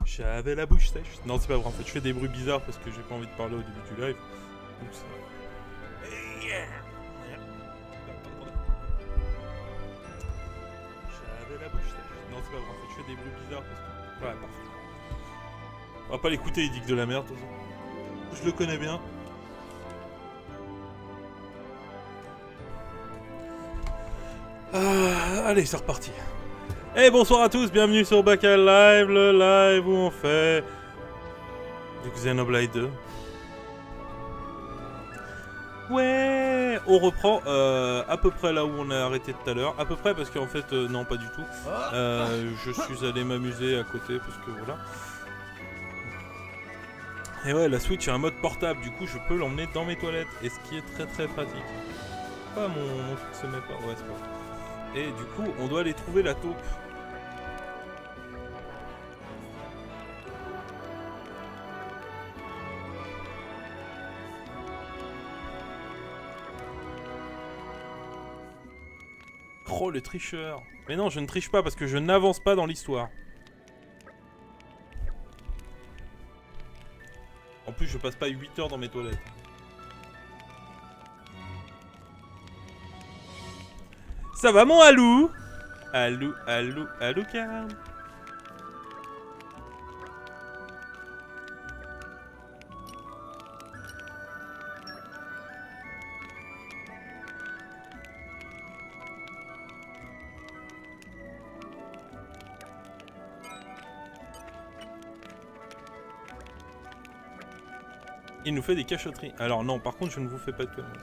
J'avais la bouche sèche. Non, c'est pas vrai, en fait, je fais des bruits bizarres parce que j'ai pas envie de parler au début du live. Donc ça... J'avais la bouche sèche. Non, c'est pas vrai, en fait, je fais des bruits bizarres parce que... Ouais, parfait. On va pas l'écouter, il dit que de la merde, de toute façon. Je le connais bien. Allez, c'est reparti. Et bonsoir à tous, bienvenue sur Bacal Live, le live où on fait du Xenoblade 2. Ouais, on reprend à peu près là où on a arrêté tout à l'heure. À peu près parce qu'en fait, non pas du tout. Je suis allé m'amuser à côté parce que voilà. Et ouais, la Switch a un mode portable, du coup je peux l'emmener dans mes toilettes. Et ce qui est très très pratique. Pas mon truc se met pas, ouais c'est pas grave. Et du coup, on doit aller trouver la taupe. Oh, le tricheur. Mais non, je ne triche pas parce que je n'avance pas dans l'histoire. En plus, je passe pas 8 heures dans mes toilettes. Ça va mon Alou? Alou, Alou, Alou Carme. Il nous fait des cachotteries. Alors non, par contre, je ne vous fais pas de conneries.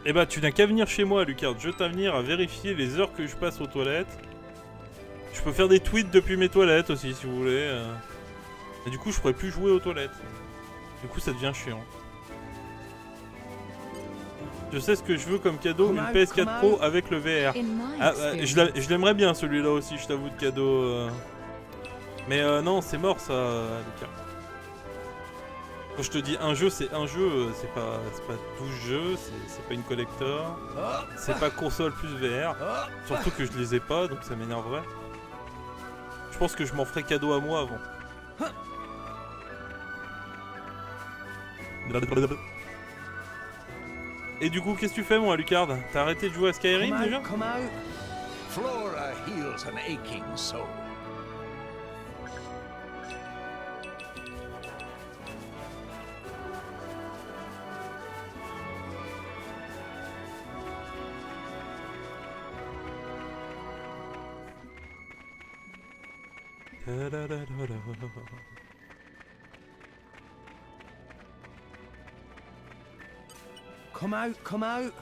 Eh bah tu n'as qu'à venir chez moi Lucard, je t'avenir à vérifier les heures que je passe aux toilettes. Je peux faire des tweets depuis mes toilettes aussi si vous voulez. Et du coup je pourrais plus jouer aux toilettes. Du coup ça devient chiant. Je sais ce que je veux comme cadeau, une PS4 Pro avec le VR. Ah, je l'aimerais bien celui-là aussi, je t'avoue de cadeau. Mais non, c'est mort ça, Lucard. Quand je te dis un jeu, c'est un jeu, c'est pas 12 jeux, c'est pas une collector, c'est pas console plus VR, surtout que je les ai pas, donc ça m'énerverait. Je pense que je m'en ferai cadeau à moi avant. Et du coup, qu'est-ce que tu fais moi, Lucard? T'as arrêté de jouer à Skyrim déjà? Flora heals an aching soul. Come out.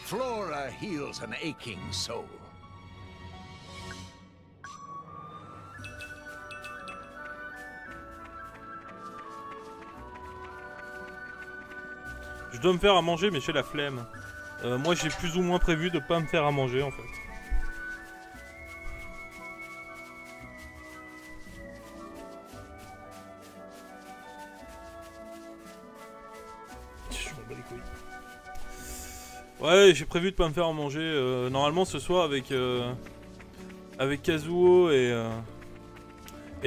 Flora heals an aching soul. Je dois me faire à manger mais j'ai la flemme. Moi j'ai plus ou moins prévu de pas me faire à manger en fait. Ouais, j'ai prévu de pas me faire en manger. Normalement ce soir avec Kazuo et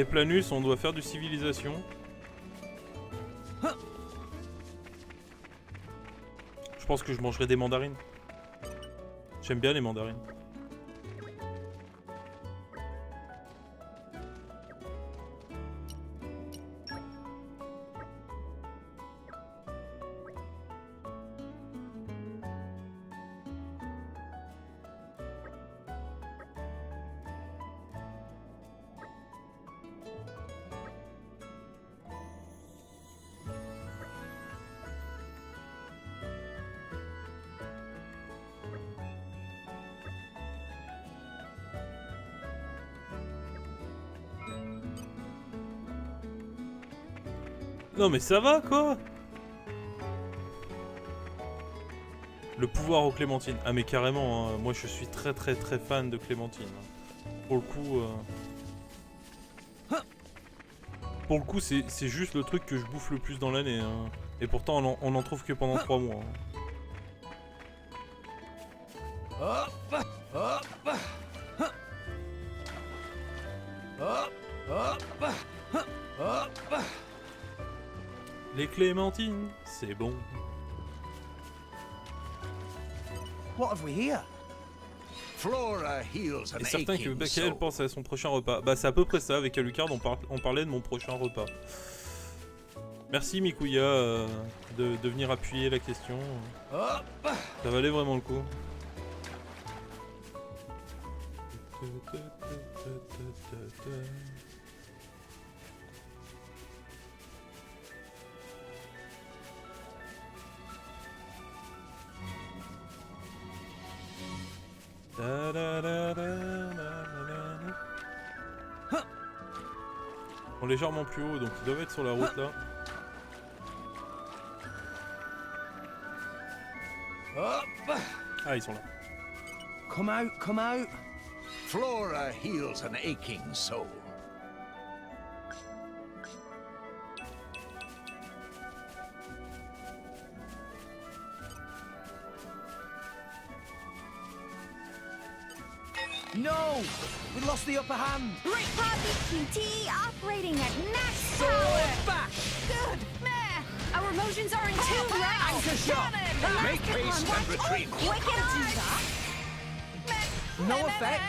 Planus, on doit faire du civilisation. Je pense que je mangerai des mandarines. J'aime bien les mandarines. Non mais ça va quoi. Le pouvoir aux clémentines. Ah mais carrément, hein, moi je suis très fan de clémentines. Pour le coup, c'est juste le truc que je bouffe le plus dans l'année. Hein. Et pourtant on en trouve que pendant 3 mois. Les clémentines, c'est bon. What have we here? Flora heals an Et certain que aching Bakael soul. pense à son prochain repas. Bah c'est à peu près ça, avec Alucard on parlait de mon prochain repas. Merci Mikuya de venir appuyer la question. Ça valait vraiment le coup. Ils sont légèrement plus haut, donc ils doivent être sur la route là. Ah, ils sont là. Come out, come out. Flora heals an aching soul. No! We lost the upper hand! Great Poppy QT operating at max Sword power! back! Good! Meh! Our emotions are in tune, right? Anchor shot! Make haste and retreat! Wicked arms! No effect!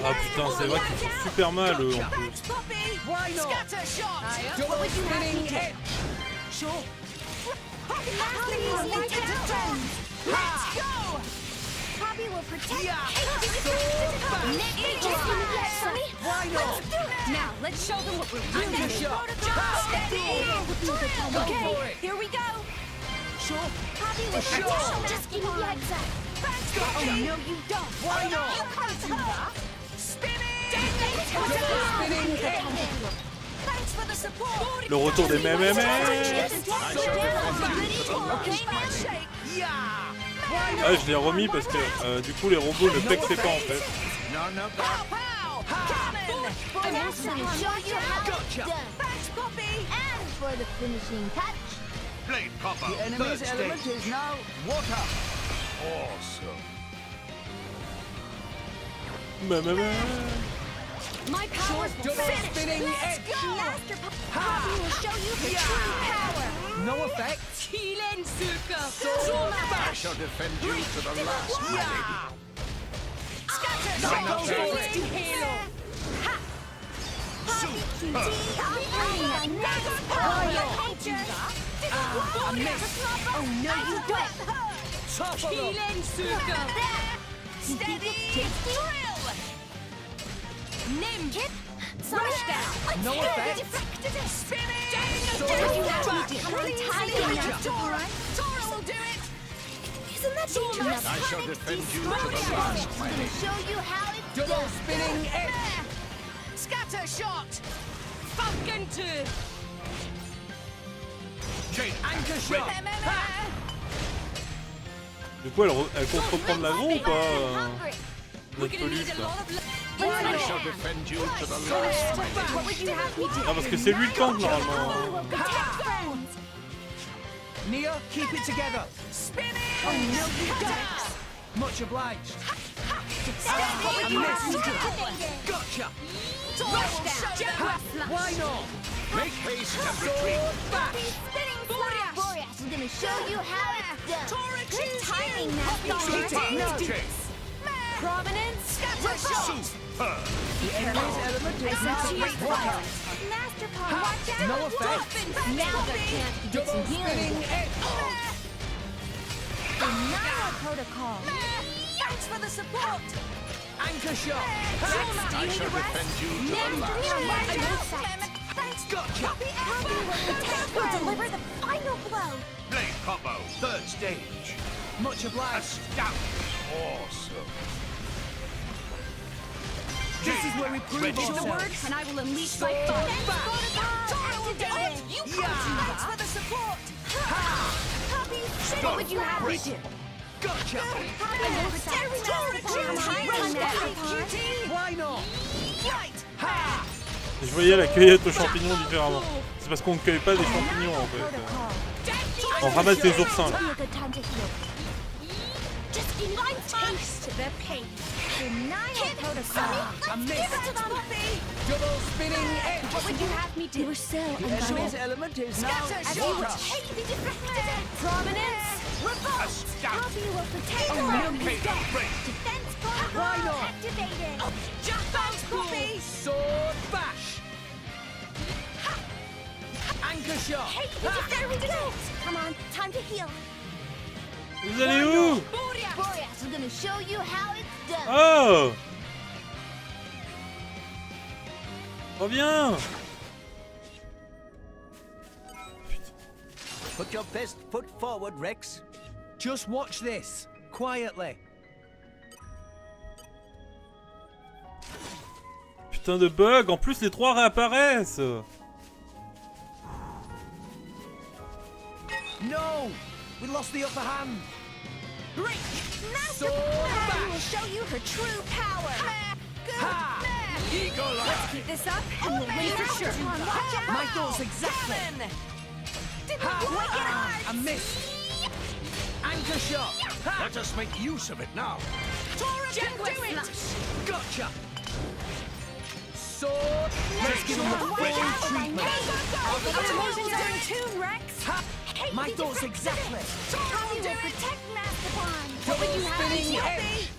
Ah putain, c'est vrai qu'ils font super mal eux en plus. Why not? Scatter shot! Double What would you have me spinning do? edge! Sure! Poppy will take the turns! Let's go! Poppy will protect! Yeah. Why not? Now, let's show them what we're really Anchor shot! Okay, here we go! Sure! Poppy will Sure. protect! Just give me the exit! Oh, no, you don't! Why not? You can't do that! Spinning! Double spinning edge! Thanks for the support! Le retour des MMA. Yeah! Why Ah, not? je l'ai remis parce que du coup les robots ne pexaient pas en fait. None of that! Gotcha! Thanks, Poppy! And for the finishing touch! Blade copper! The enemy's element is now water! Awesome! MMA. My powers will Double finish! spinning Let's edge. go! Master Poppy will show you her true power! No effect! I shall defend you to the last, my lady. Poppy QT operating at max power! I missed! Oh, no, you don't! Top of them! Steady! Drill! Nim! Kip! Smash No effect! Spinning! Sword What do you back. have me do? Come on, tidy Gotcha. up, Dora! Dora will do it! Isn't that dangerous? I shall defend you to the last, my lady. Show you how it's Double done! spinning edge! Scatter shot! Falcon 2! Jade anchor shot! Du coup elle compte reprendre l'avion ou pas notre peluche là. I shall defend you to the last, my lady. What would you have me do? Ah parce que c'est lui le tank normalement. We will protect friends! Nia, keep it together! Spinning! Oh, no, you don't! Much obliged! What would you have me do? Gotcha! Why not? Why not? Make haste and retreat. Poppy spinning slash. Boreas is gonna show you how it's done. Good timing, Master. Prominence. Superb. The enemy's element is now fire. Master Paw, watch out. No effect. Now the chance to get Double some healing. spinning edge. Denial protocol. Thanks for the support. Anchor shot. I shall defend you to the last. Thanks. Gotcha. Poppy will deliver the final blow. Blade combo, third stage. Much obliged. Astounding. Awesome. This is where we prove Ready. The word, ourselves. and I will unleash my Sword thought. Protocol activated. You Yeah. Thanks for the support. Poppy, what would you have me do? Gotcha. Poppy will protect Master Paw. Why not? Right. Ha! Je voyais la cueillette aux champignons différemment. C'est parce qu'on ne cueille pas des champignons en fait. Protocol. On ramasse des oursins là. Be a good time to heal. Just taste the pain. Denial protocol. I missed. Double spinning edge. What would you have me do? You were so The enemy's element is now As you water. Prominence. Revolt. Astounding. Poppy will protect Oh, the no, realm. Kate, break. Defense protocol Why not? activated. Just bounce, Poppy. Sword bash. Anchor shot. Hey, there we go. Come on, time to heal. Vous allez où? Boreas is gonna show you how it's done. Oh! Reviens! Put your best foot forward, Rex. Just watch this. Quietly. Putain de bug, en plus les trois réapparaissent! No! We lost the upper hand. Great. Master Sword Poppy will bash. show you her true power. Ha! Eagle eye. Keep this up, and we'll win Master for sure. Paw, watch out. My thoughts exactly. Ha! I missed. Anchor shot. Ha! Let us make use of it now. Gotcha. Sword. Let's give him the full treatment. Emotions are in tune, Rex. Ha! My thoughts exactly. Poppy will protect Master Pawn. What Double would you have me spinning do? edge.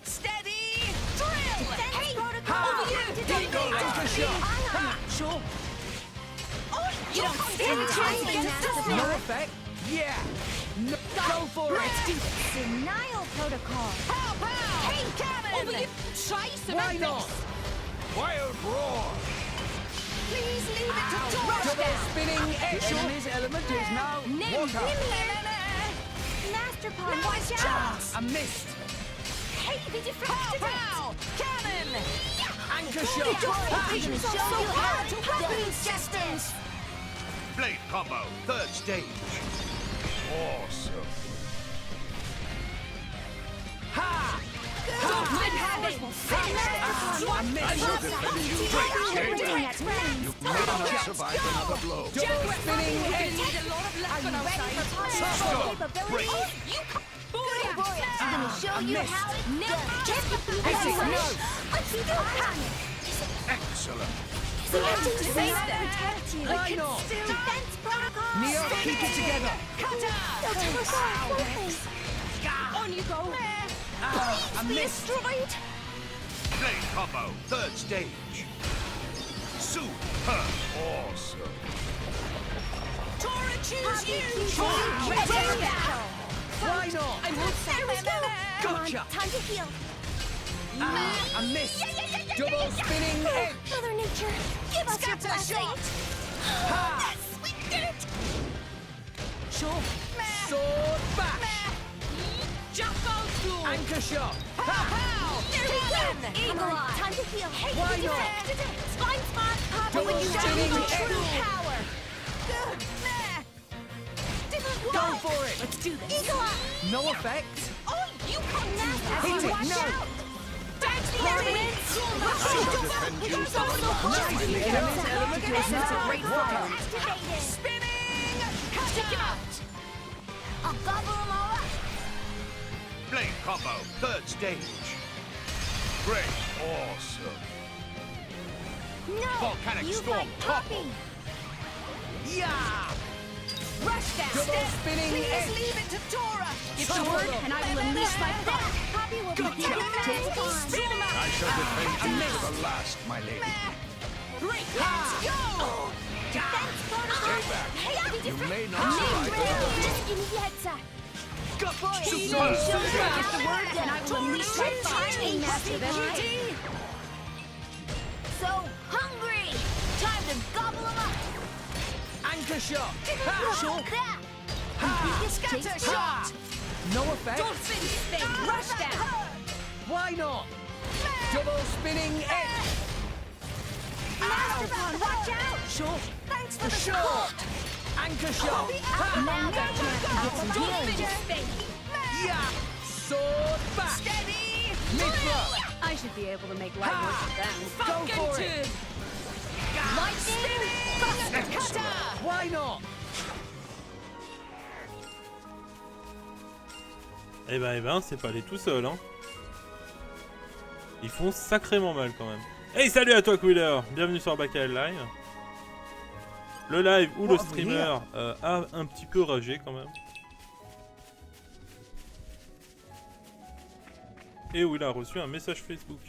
Steady. Drill. Defense protocol Ha! activated. Anchor shot. Ha! Sure. You don't stand a chance against us. No effect. Yeah. No. Go for it. Denial protocol. Pow, pow. Hey, cannon. Over you. Try some Why of not? this. Wild roar. Please leave it to Double George. spinning The edge. enemy's element is now water. Master Pawn, Nice watch out. chance. I missed. Hey, they Pow, deflected it. pow. Cannon. Anchor shot. I'm Ha! gonna show you how to weapons justice. Blade combo, third stage. Awesome. Ha! Good habit. I missed. I shall defend you. Great, Kate. You may not survive another blow. Double spinning You edge. need a lot of Are you laughing ready for outside. powerful capabilities? You Boreas is gonna show you missed. how it's done. Exit, no. Let's do it. Excellent. We have to Save save them. protect you. Why not? Defense protocol. Neo, keep it together. They'll tell us all quickly. On you go. I Be missed. destroyed. Blade combo, third stage. Super awesome. Tora, choose Poppy, you. choose you. Ready. Ready battle. Why not? I will There we go. Come on, Gotcha. time to heal. I missed. Double spinning edge. Mother Nature, give us your Scatter blessing. shot. Ha! We did it. Sure. Sword bash. Jump old school. Anchor shot. Pow. There we go. Eagle Come on, eye. time to heal. Hey, Why you not? deflected it. Blind spot. Poppy, Double when you show spinning your edge. true power. Go for it. Let's do this. Eagle eye. No effect. Oh, you come now. Hit it. Watch No. out. Dance the enemies. defend you to the last. The enemy's element is now water. Activated. Spinning. Cut out. I'll gobble them all up. Blade combo, third stage. Great, awesome. No, Volcanic you storm, like topple. Poppy. Yeah! Rush down. Double spinning Please edge. leave it to Tora. Give the word, and I will unleash my power. Poppy will Go protect down. his farm. Spin him out. I shall defend you to the last, my lady. Great. Let's go. Defense protocol. Stay back. Hey, You may not survive. Got He Super. will show Yeah. give the word, and I will unleash my fire. Master this. So hungry. Time to gobble him up. Anchor shot! Look Ha! at that. Scatter shot. No effect. Dolphin spin. Rush down. Why not? Double spinning edge! Master, watch out. Sure. Thanks for The the shot! Anchor shot! Now that champion gets some Dolphin healing. spin. Yeah! Sword back! Steady. Mid-thrust! I should be able to make light work of them. Go for it! Lightning. Buster cutter. Why not? Eh ben, c'est pas aller tout seul, hein. Ils font sacrément mal quand même. Hey, salut à toi, Quiller. Bienvenue sur Bacal Live. Le live où le streamer a un petit peu ragé quand même. Et où il a reçu un message Facebook.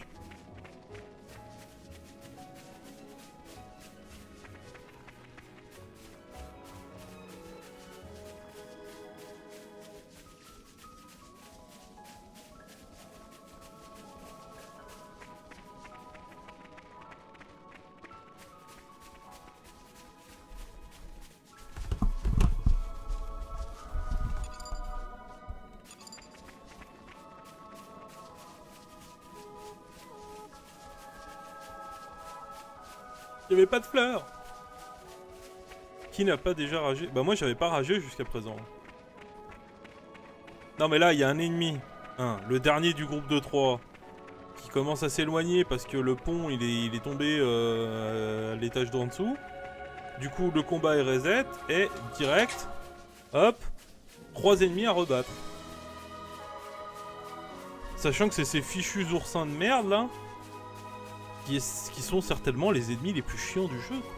Il n'y avait pas de fleurs. Qui n'a pas déjà ragé? Bah moi j'avais pas ragé jusqu'à présent. Non mais là il y a un ennemi. Le dernier du groupe de 3. Qui commence à s'éloigner parce que le pont il est tombé à l'étage d'en dessous. Du coup le combat est reset et direct. Hop. 3 ennemis à rebattre. Sachant que c'est ces fichus oursins de merde là. Qui sont certainement les ennemis les plus chiants du jeu, quoi.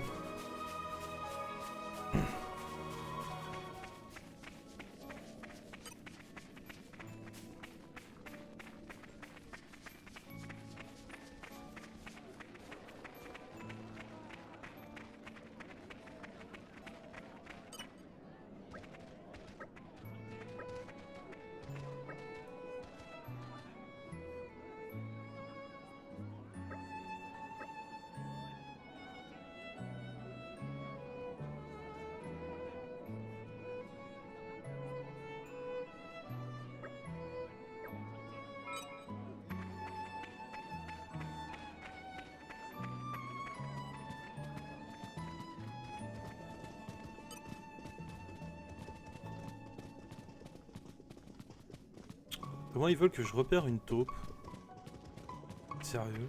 Comment ils veulent que je repère une taupe? Sérieux?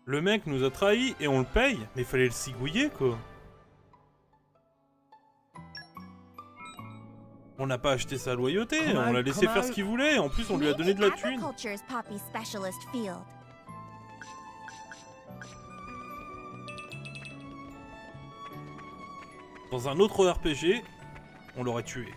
Le mec nous a trahis et on le paye. Mais il fallait le cigouiller, quoi. On n'a pas acheté sa loyauté, on l'a laissé faire ce qu'il voulait. En plus, on lui a donné de la thune. Dans un autre RPG, on l'aurait tué.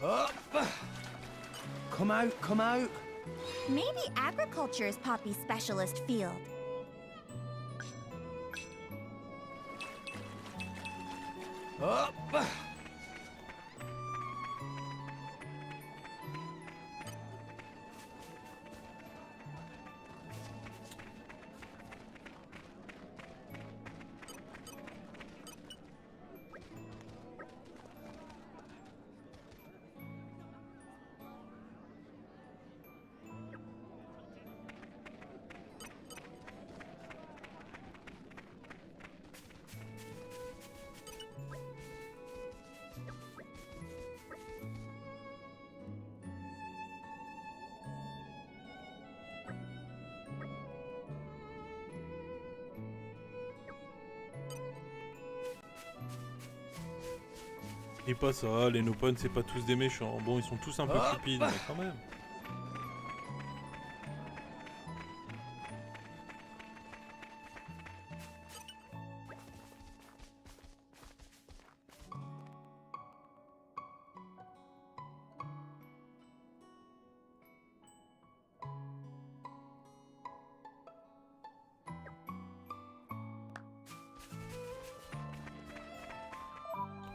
Up! Come out, come out. Maybe agriculture is Poppy's specialist field. Up! Et pas ça, les Nopon c'est pas tous des méchants. Bon, ils sont tous un peu stupides, mais quand même.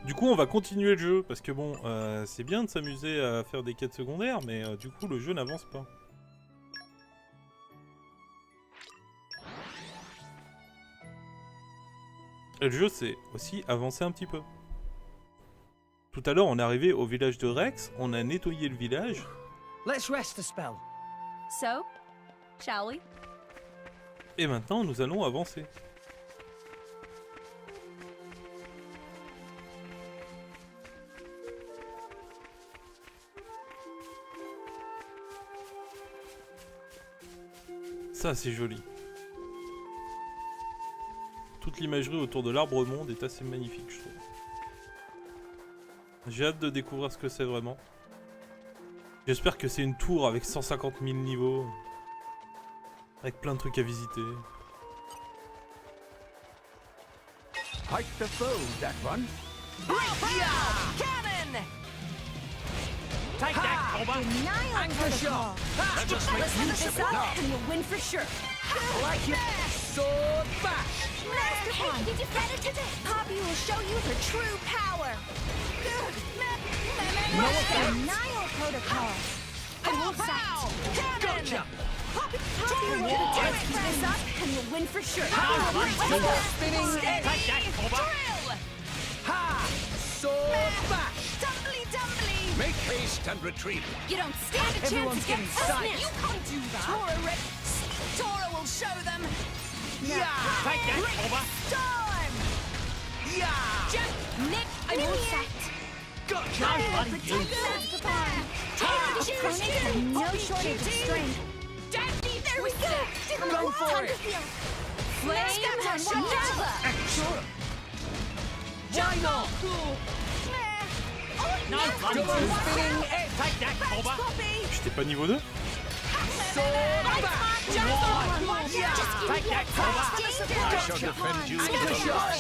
Du coup, on va continuer le jeu, parce que bon, c'est bien de s'amuser à faire des quêtes secondaires, mais du coup, le jeu n'avance pas. Et le jeu, c'est aussi avancer un petit peu. Tout à l'heure, on est arrivé au village de Rex, on a nettoyé le village. Let's rest a spell. So, shall we? Et maintenant, nous allons avancer. Ça, c'est joli. Toute l'imagerie autour de l'arbre monde est assez magnifique, je trouve. J'ai hâte de découvrir ce que c'est vraiment. J'espère que c'est une tour avec 150 000 niveaux. Avec plein de trucs à visiter. Hike the foe, that one. Cannon! Take that, Cobra! Anchor shot! That just makes use of it now. And you'll win for sure. Like it. Sword bash. Hey, did you get it? Poppy will show you her true power. Nile protocol. I will Gotcha. Poppy will take this up and you'll win for sure. Spinning Steady. Take that, Cobra! Drill. Ha! Sword bash. Tumbly tumbly. Make haste and retreat. You don't stand a chance Everyone's getting against us. psyched. You can't do that. Tora will show them. Yeah. Take that, Cobra! Storm. Yeah. Jump. Nick. I will set. Gotcha. No shortage of strength. There we go. Go for it. Flame Sure. Why not? No bloody Double two. spinning Take that, Cobra! J'étais pas niveau 2? sword bash. Take that, Cobra! I shall defend you. Anchor shot.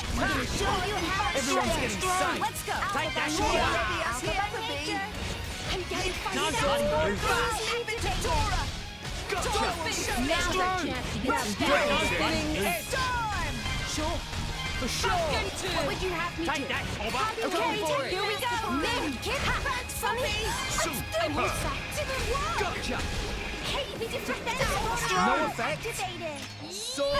Everyone's getting psyched. Let's go. Take that, Cobra! I'm getting No fired bloody up. two. Tora. Gotcha. Now's your chance to get some back. Storm. Sure. For sure. What would you have me Take do? that, Cobra! Okay, here we go. Nick, kick back, Sunny. Super. Gotcha. Hey, did you fit that No effect. Activated. Sword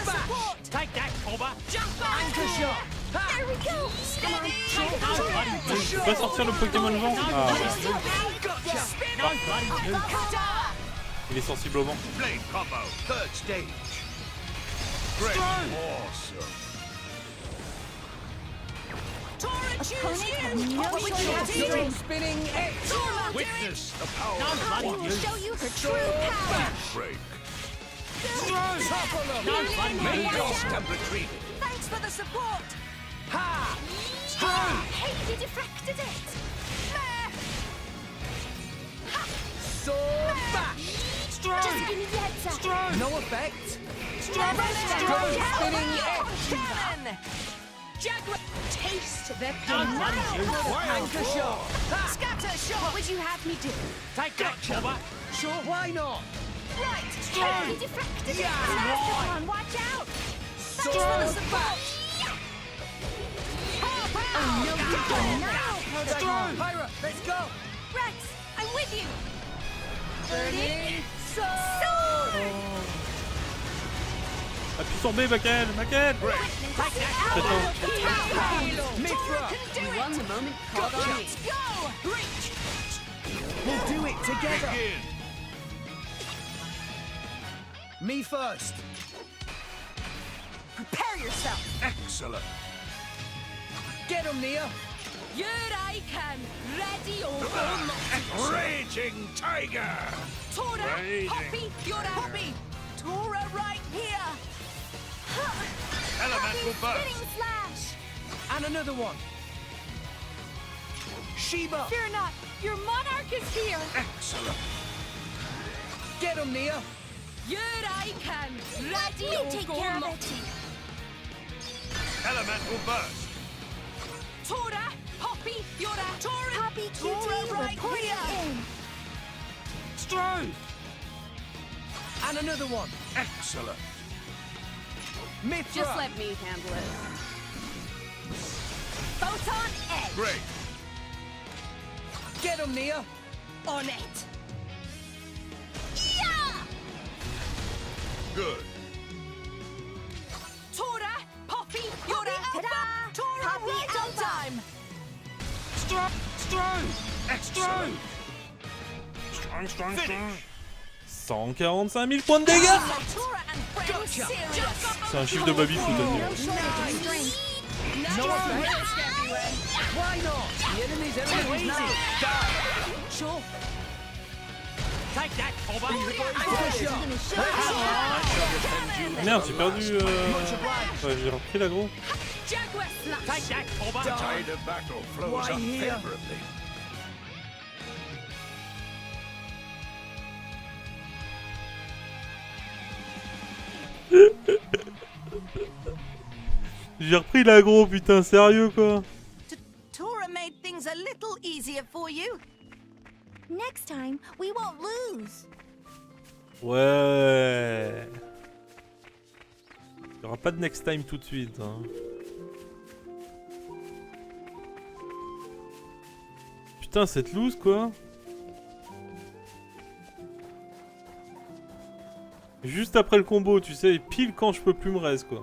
bash. Take that, Cobra! Jump on. Anchor shot. There we go. Steady. No bloody two. Je peux pas sortir le Pokémon vent? Ah, Gotcha. No bloody two. il est sensible au vent. Blade combo. Third stage. Great. Awesome. Opponent has no choice. You're spinning it. Witness the power Poppy of will show you her true power. break. Topple them. Make lost and retreated. Thanks for the support. Ha! Hey, you deflected it. Sword back. Just give me the answer. No effect. Never Spinning it. Cannon. Jaguar. Taste the Anchor shot. Scatter shot. What would you have me do? Take that, Chubba. Sure, why not? Right. Hey, you deflected it. Last one. Watch out. Thanks for the support. Oh, no, you don't now. Pyra, let's go. Rex, I'm with you. Burning Sword. Appuie sur B, Bakel. Bakel. Mithra. You won the moment called on me. Go. Reach. We'll do it together. Begin. Me first. Prepare yourself. Excellent. Get him, Nia. Here I can. Ready or not. Raging tiger. Tora, Raging. Poppy, you're a Poppy. Tora right here. Elemental burst. Spinning slash. And another one. Sheba. Fear not. Your monarch is here. Excellent. Get him, Nia. Here I can. Ready or take care of it. Elemental burst. Tora, Poppy, you're a Tora. Poppy, Tora right here. And another one. Excellent. Mithra. Just let me handle it. Photon edge. Great. Get him, Nia. On it. Good. Tora, Poppy, you're a Tora right on time. Excellent. Strong. 145 000 points de dégâts. Tora and friends serious. C'est un chiffre de baby-foot. No effect. Why not? The enemy's enemies now. Sure. Take that, Bobber. Anchor shot. Merde, j'ai perdu. Ouais, j'ai repris l'aggro. Jaguar slash. Take that, Bobber. Tide of battle flows Why up here? favorably. J'ai repris l'aggro, putain, sérieux quoi. Tora made things a little easier for you. Next time, we won't lose. Ouais. Il y aura pas de next time tout de suite. Hein. Putain, cette loose quoi. Juste après le combo, tu sais, pile quand je peux plus me reste quoi.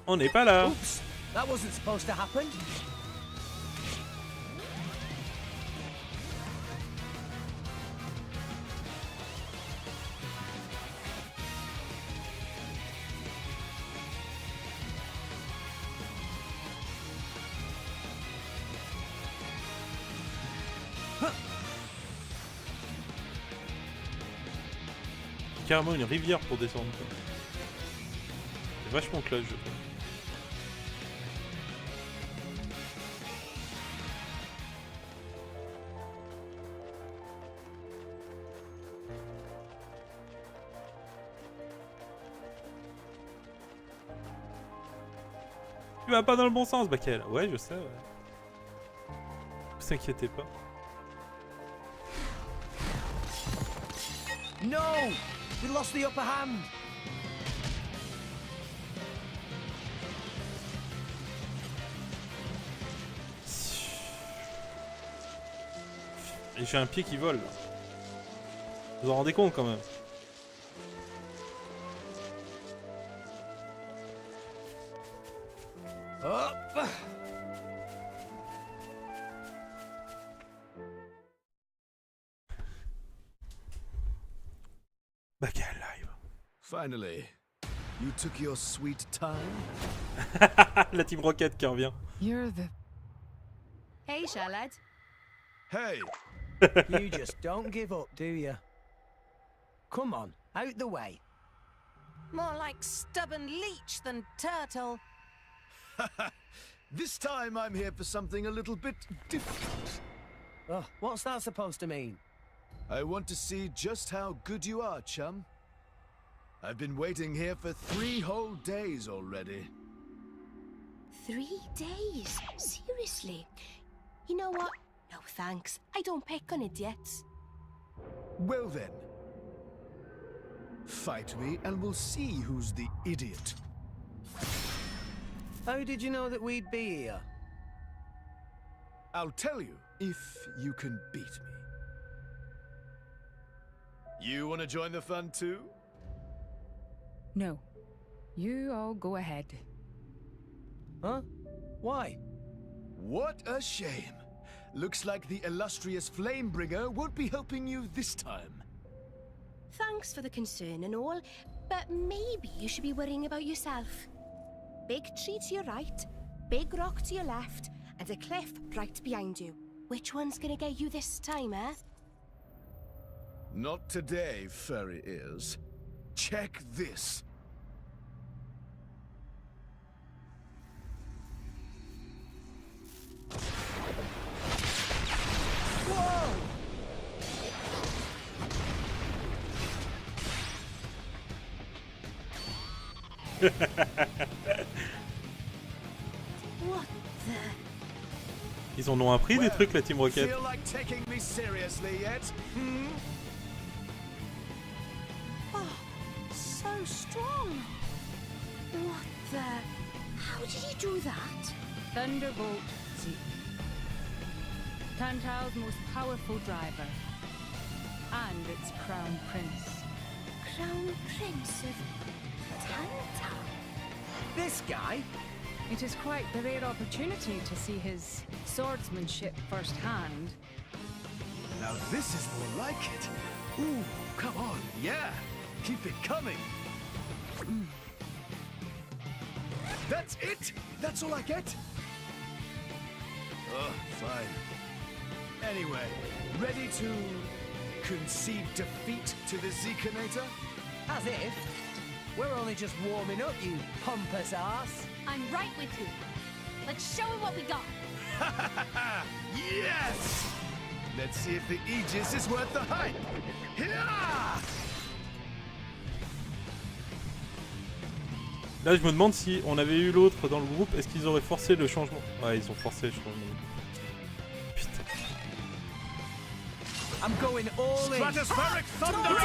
On n'est pas là. Oops. That wasn't supposed to happen. Carrément une rivière pour descendre. quoi. C'est vachement clutch, je trouve. Tu vas pas dans le bon sens, Bakel. Ouais, je sais, ouais. Ne vous inquiétez pas. No! We lost the upper hand. Et j'ai un pied qui vole. Là. Vous vous en rendez compte quand même. Up. Finally, you took your sweet time. La Team Rocket qui revient. You're the... Hey, Charlotte. Hey, You just don't give up, do you? Come on, out the way. More like stubborn leech than turtle. this time I'm here for something a little bit different. Oh, what's that supposed to mean? I want to see just how good you are, chum. I've been waiting here for 3 whole days already. 3 days? Seriously? You know what? No thanks. I don't pick on idiots. Well then, fight me and we'll see who's the idiot. How did you know that we'd be here? I'll tell you if you can beat me. You want to join the fun too? No. You all go ahead. Huh? Why? What a shame. Looks like the illustrious Flamebringer won't be helping you this time. Thanks for the concern and all, but maybe you should be worrying about yourself. Big tree to your right, big rock to your left, and a cliff right behind you. Which one's gonna get you this time, eh? Not today, furry ears. Check this. Whoa! What the... Ils en ont appris des trucs, la Team Rocket. Feel like taking me seriously yet? Hmm? Oh, so strong. What the... How did he do that? Thunderbolt Z. Tantal's most powerful driver. And its crown prince. Crown Prince of Tantal. This guy? It is quite the rare opportunity to see his swordsmanship firsthand. Now this is more like it. Ooh, come on, yeah. Keep it coming. That's it? That's all I get? Oh, fine. Anyway, ready to concede defeat to the Zekinator? As if. We're only just warming up, you pompous ass. I'm right with you. Let's show him what we got. Yes! Let's see if the Aegis is worth the hype. Hiya! Là, je me demande si on avait eu l'autre dans le groupe, est-ce qu'ils auraient forcé le changement? Ouais, ils ont forcé le changement. Putain. I'm going all in. Stratospheric thunder!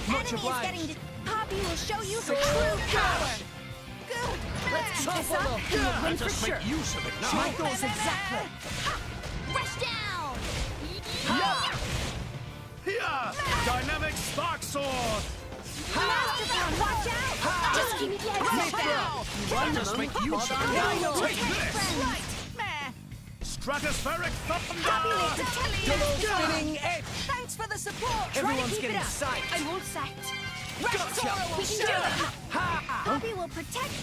Much obliged. Poppy will show you her Sword true power. dash. Good. Let's chop up. up. You'll win Let for us sure. make use of it now. My thoughts exactly. Rush down. Hiya! Dynamic spark sword! Masterbound, watch out. Just keep your head down. Let us make use of it now. Take this! Right. Meh. Stratospheric thunder! Poppy to tell you. Double spinning edge. Thanks for the support. Everyone's Try to keep getting it up. sight. I won't sight. Gotcha. We can do it. Poppy will protect.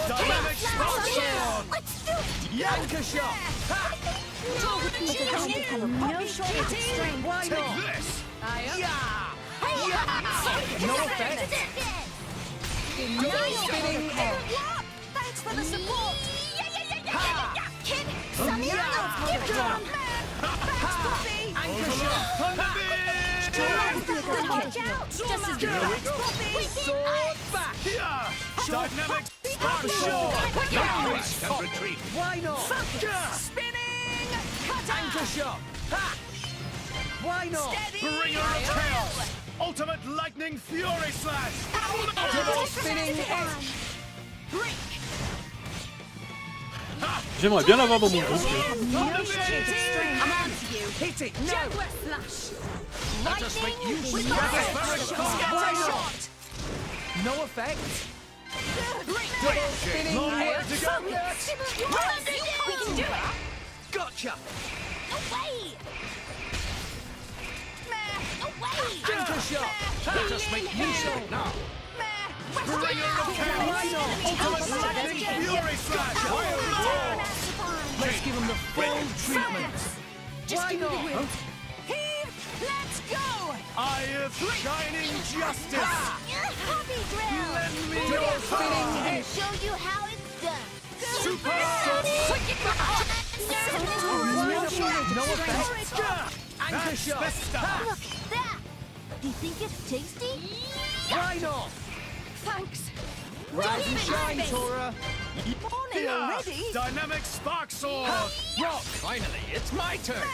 Dynamic spark sword! Let's do it. Yanker shot. No shortage of strength. Why Take not? this! No effect. Double spinning edge. Thanks for the support. Kid, Give drum. Anchor shot. watch out. Just as good. Sword back. Hiya! Dynamic spark Sure. sword! Darkness can retreat. Why not? Spinning. Anchor shot. Ha! Why not? Bringer of chaos! Ultimate lightning fury slash! Double spinning edge. J'aimerais bien l'avoir dans mon groupe. No shortage of strength. I'm on to you. Hit it. No. Jaguar flash. Let us make use of it. Why not? No effect. Double spinning Long way edge. to go yet! We can do it. Gotcha. Away. Away. Anchor shot! Let us make use of it now. Bringer of chaos! Ultimate lightning fury slash! Let's give him the full treatment. Just give me the not? wheel. Heave! Let's go! Eye of shining justice! Happy drill! Lend me Put your your spinning power! and show you how it's done. Super! No effect. Anchor shot! Look at that! Do you think it's tasty? Why not? Thanks. Rise and shine, Tora! Morning Yeah! already? Dynamic spark sword! Rock! Finally, it's my turn.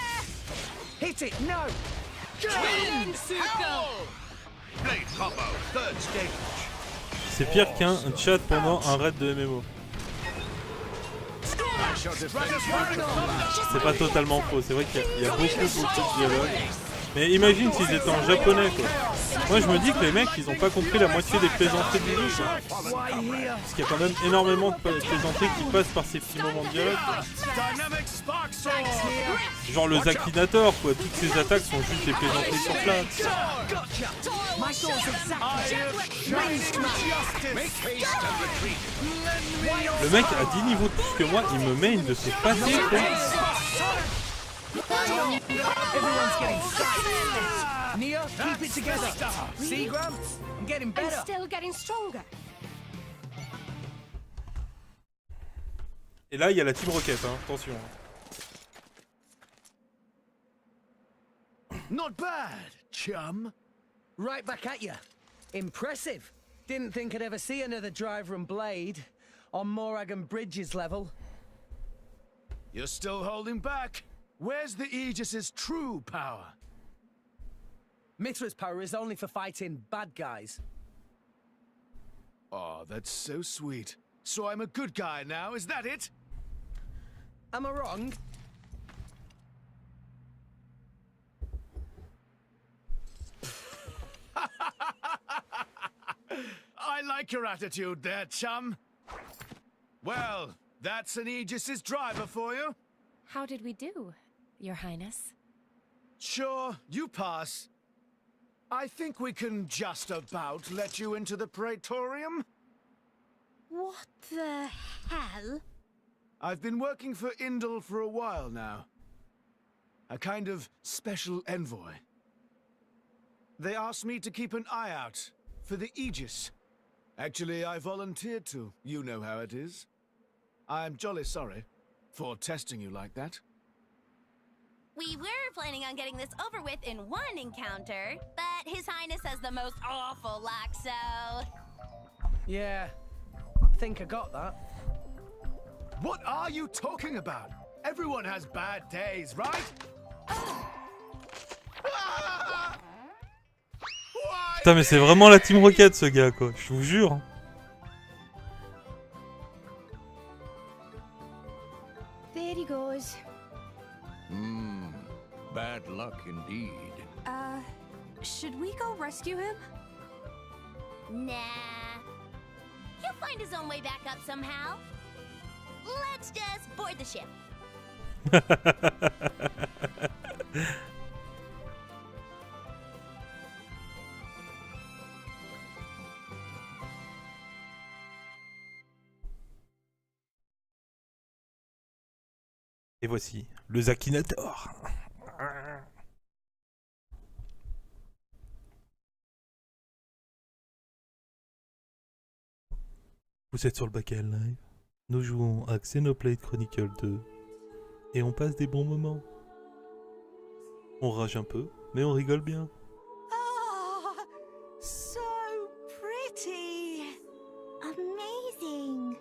Hit it! No! Blade combo, third stage. C'est pire qu'un chat pendant un raid de MMO. I shall defend you. C'est pas totalement faux, c'est vrai qu'il y a beaucoup de dialogues. Mais imagine s'ils étaient en japonais quoi. Moi je me dis que les mecs ils ont pas compris la moitié des plaisanteries du jeu quoi. Parce qu'il y a quand même énormément de plaisanteries qui passent par ces petits moments de dialogue quoi. Dynamic spark sword! Genre le Zakinator quoi, toutes ces attaques sont juste des plaisanteries sur place. My sword's exact! Eye of shining justice! Make haste and retreat. Lend me your Le mec a 10 niveaux de plus que moi, il me met une de ses pâtés quoi. Everyone's getting stacked. Nia, keep it together. See, Gramps? I'm getting I'm better. still getting stronger. Et là il y a la Team Rocket, hein, attention. Not bad, chum. Right back at you. Impressive. Didn't think I'd ever see another driver and blade on Morag Bridges level. You're still holding back. Where's the Aegis's true power? Mithra's power is only for fighting bad guys. Oh, that's so sweet. So I'm a good guy now, is that it? Am I wrong? I like your attitude there, chum. Well, that's an Aegis's driver for you. How did we do, Your Highness? Sure, you pass. I think we can just about let you into the Praetorium. What the hell? I've been working for Indal for a while now. A kind of special envoy. They asked me to keep an eye out for the Aegis. Actually, I volunteered to. You know how it is. I'm jolly sorry for testing you like that. We were planning on getting this over with in one encounter, but His Highness has the most awful luck, so... Yeah, I think I got that. What are you talking about? Everyone has bad days, right? Putain mais c'est vraiment la Team Rocket ce gars quoi, je vous jure. There he goes. Bad luck indeed. Should we go rescue him? Nah. He'll find his own way back up somehow. Let's just board the ship. Et voici le Zakinator. Vous êtes sur le Bacal Live. Nous jouons à Xenoblade Chronicle 2 et on passe des bons moments. On rage un peu, mais on rigole bien. Oh, so pretty. Amazing.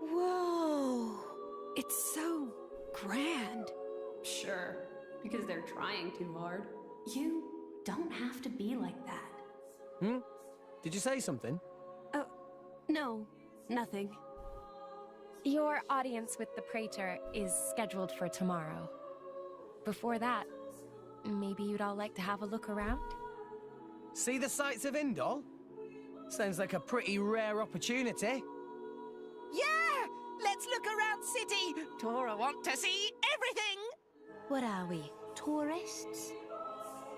Whoa. It's so grand. Sure, because they're trying too hard. You don't have to be like that. Did you say something? Oh, no, nothing. Your audience with the Praetor is scheduled for tomorrow. Before that, maybe you'd all like to have a look around? See the sights of Indal? Sounds like a pretty rare opportunity. Yeah! Let's look around city. Tora want to see everything. What are we, tourists?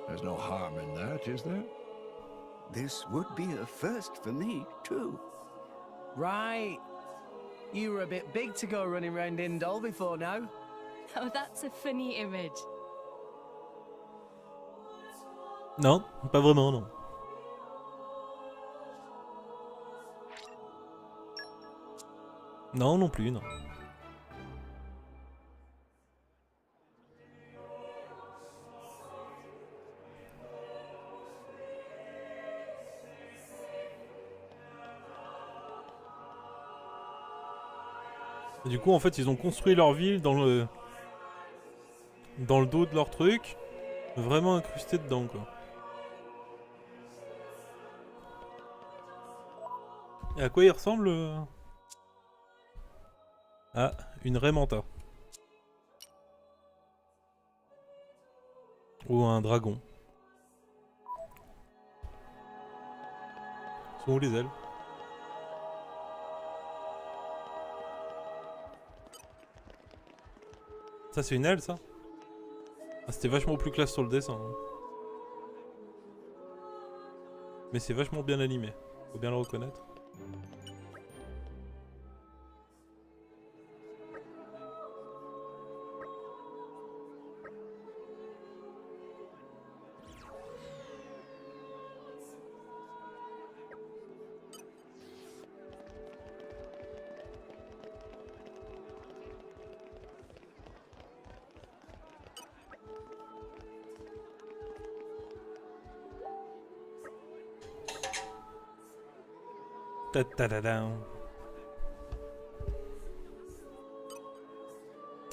There's no harm in that, is there? This would be a first for me, too. Right. You were a bit big to go running around Indol before now. Oh, that's a funny image. Non, pas vraiment, non. Non, non plus, non. Et du coup, en fait, ils ont construit leur ville dans le dos de leur truc, vraiment incrusté dedans, quoi. Et à quoi il ressemble Ah, une Raimanta. Ou un dragon. Sont où les ailes? Ça c'est une aile ça? Ah, c'était vachement plus classe sur le dessin. Hein. Mais c'est vachement bien animé. Faut bien le reconnaître.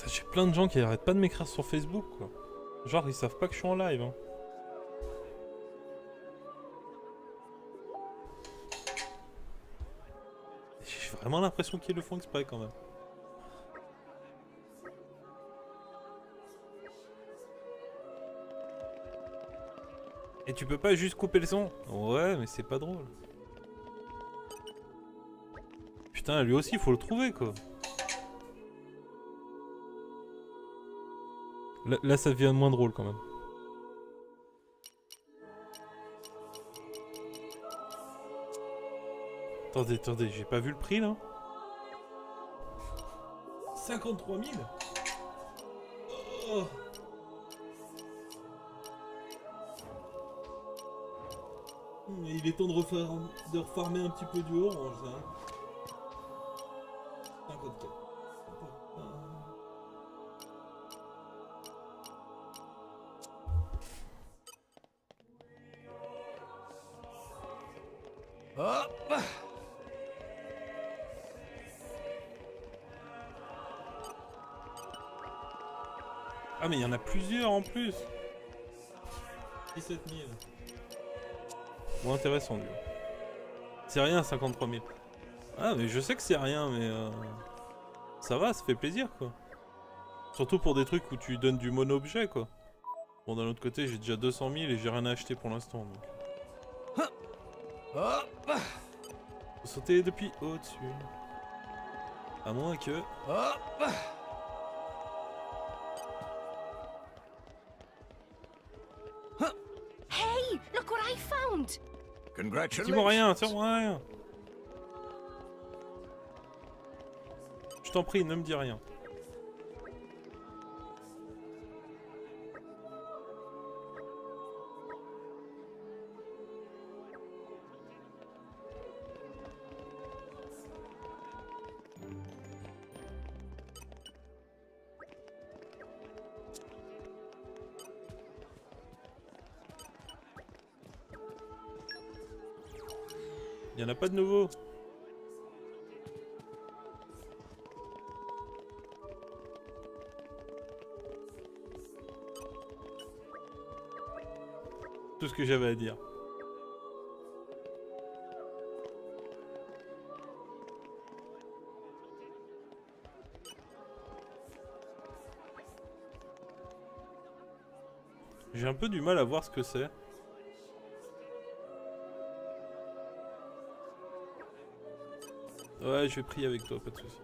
J'ai plein de gens qui arrêtent pas de m'écrire sur Facebook quoi. Genre ils savent pas que je suis en live. Hein. J'ai vraiment l'impression qu'ils le font exprès quand même. Et tu peux pas juste couper le son? Ouais mais c'est pas drôle. Putain, lui aussi, faut le trouver, quoi. Là, ça devient moins drôle, quand même. Attendez, j'ai pas vu le prix, là. 53 000 oh. Il est temps de refarmer un petit peu du orange, hein. 54. Hop. Ah mais il y en a plusieurs en plus. 17 000. Bon intéressant du coup. C'est rien 53 000. Ah mais je sais que c'est rien mais ça va, ça fait plaisir quoi. Surtout pour des trucs où tu donnes du mono-objet quoi. Bon d'un autre côté j'ai déjà 200 000 et j'ai rien à acheter pour l'instant donc. Faut sauter depuis au-dessus. À moins que... Hey, look what I found! Congratulations. Dis-moi rien, tire-moi rien. Je t'en prie, ne me dis rien. Il n'y en a pas de nouveau. Tout ce que j'avais à dire. J'ai un peu du mal à voir ce que c'est. Ouais, je vais prier avec toi, pas de soucis.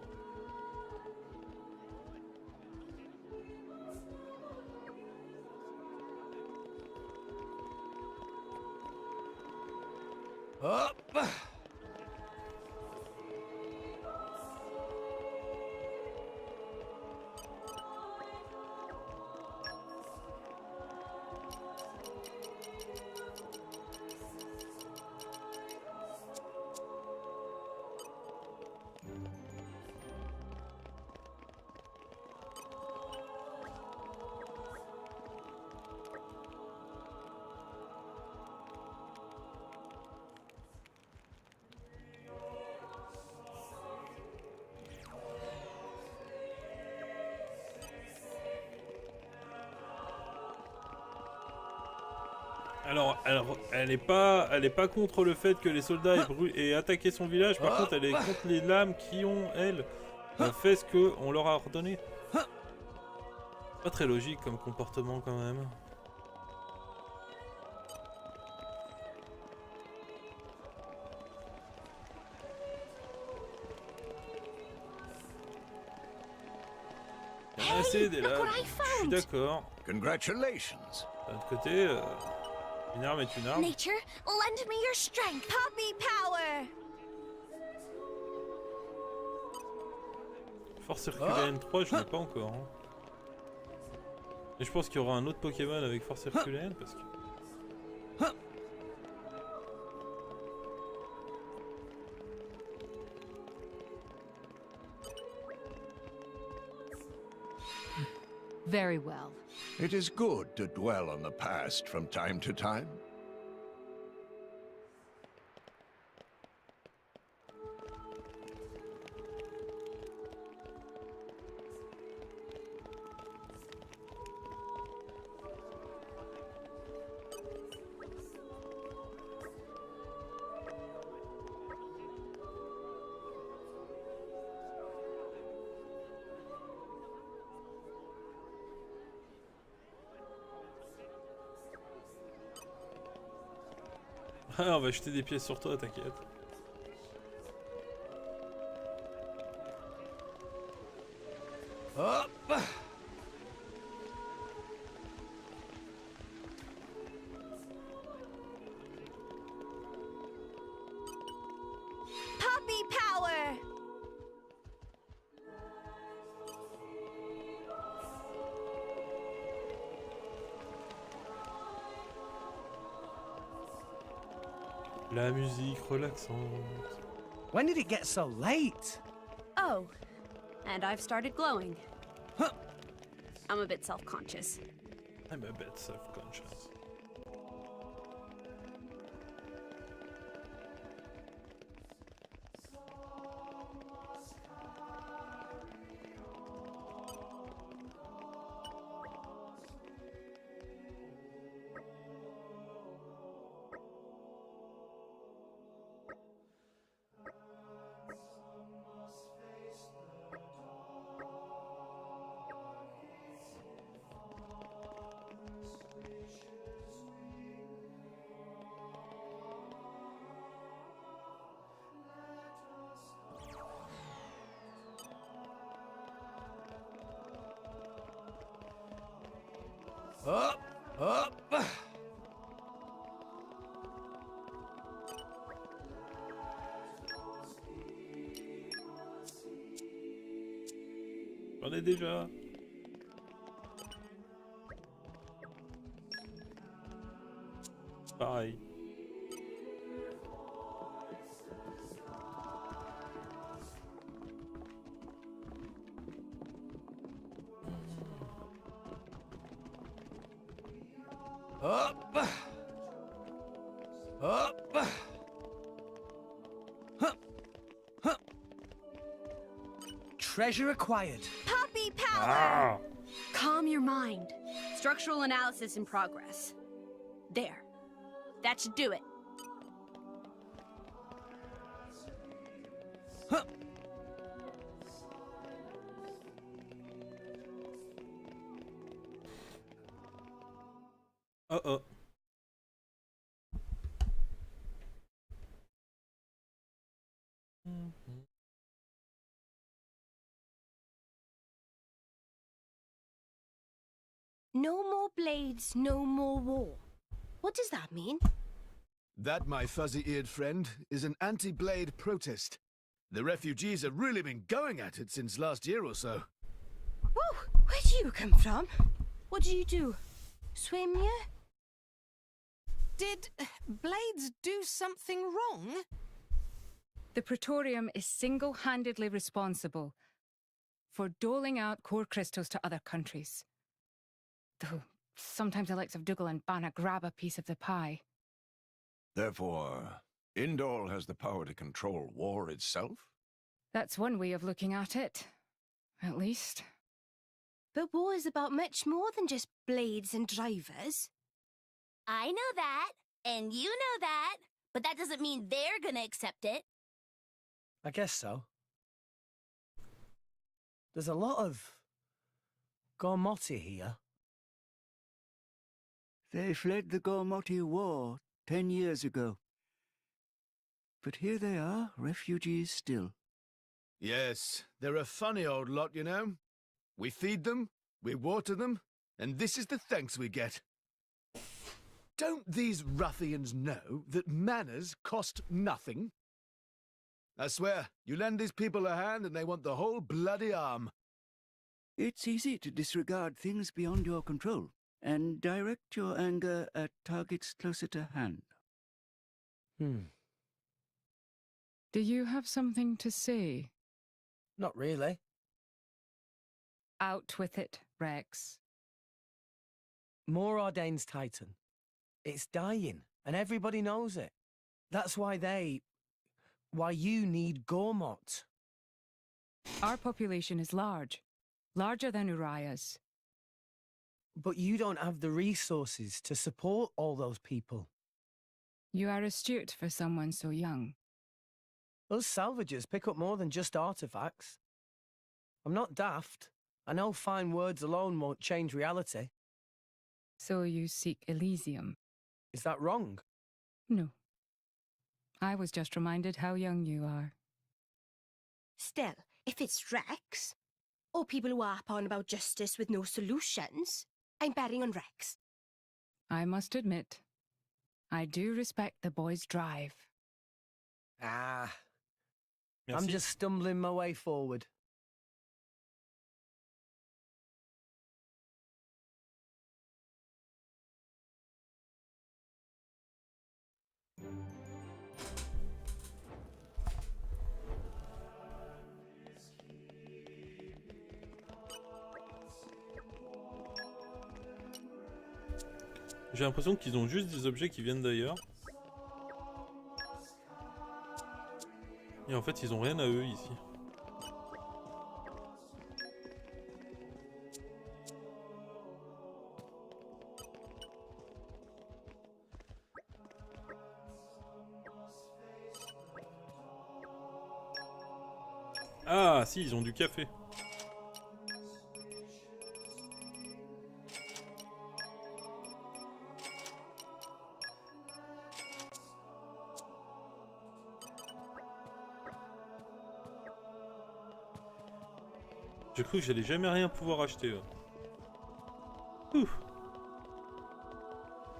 Alors, elle est pas contre le fait que les soldats aient attaqué son village. Par contre, elle est contre les lames qui ont, elles, fait ce qu'on leur a ordonné. Pas très logique comme comportement quand même. Il y en a assez des lames, je suis d'accord. Congratulations. D'un autre côté, une arme est une arme. Nature, lend me your strength. Puppy power. Force Herculéenne 3, je l'ai pas encore. Hein. Et je pense qu'il y aura un autre Pokémon avec Force Herculéenne parce que... Very well. It is good to dwell on the past from time to time. Ah, on va jeter des pièces sur toi, t'inquiète. Hop. Puppy power. La musique relaxante. When did it get so late? Oh, and I've started glowing. I'm a bit self-conscious. I'm a bit self-conscious. Up, up. J'en ai déjà. Pareil. Up. Up. Huh. Huh. Treasure acquired. Puppy power. Ah! Calm your mind. Structural analysis in progress. There. That should do it. Huh. Uh-oh. No more blades, no more war. What does that mean? That, my fuzzy-eared friend, is an anti-blade protest. The refugees have really been going at it since last year or so. Whoa, where do you come from? What do you do? Swim, yeah? Did Blades do something wrong? The Praetorium is single-handedly responsible for doling out core crystals to other countries. Though sometimes the likes of Dougal and Banna grab a piece of the pie. Therefore, Indol has the power to control war itself? That's one way of looking at it, at least. But war is about much more than just blades and drivers. I know that, and you know that, but that doesn't mean they're gonna accept it. I guess so. There's a lot of Gormoti here. They fled the Gormoti War 10 years ago. But here they are, refugees still. Yes, they're a funny old lot, you know. We feed them, we water them, and this is the thanks we get. Don't these ruffians know that manners cost nothing? I swear, you lend these people a hand and they want the whole bloody arm. It's easy to disregard things beyond your control and direct your anger at targets closer to hand. Do you have something to say? Not really. Out with it, Rex. More Ordain's Titan. It's dying, and everybody knows it. That's why you need Gormot. Our population is large. Larger than Uriah's. But you don't have the resources to support all those people. You are astute for someone so young. Us salvagers pick up more than just artifacts. I'm not daft. I know fine words alone won't change reality. So you seek Elysium. Is that wrong? No. I was just reminded how young you are. Still, if it's Rex, or people who harp on about justice with no solutions, I'm betting on Rex. I must admit, I do respect the boy's drive. Ah. Merci. I'm just stumbling my way forward. J'ai l'impression qu'ils ont juste des objets qui viennent d'ailleurs. Et en fait, ils ont rien à eux ici. Ah, si, ils ont du café. J'ai cru que j'allais jamais rien pouvoir acheter. Ouf.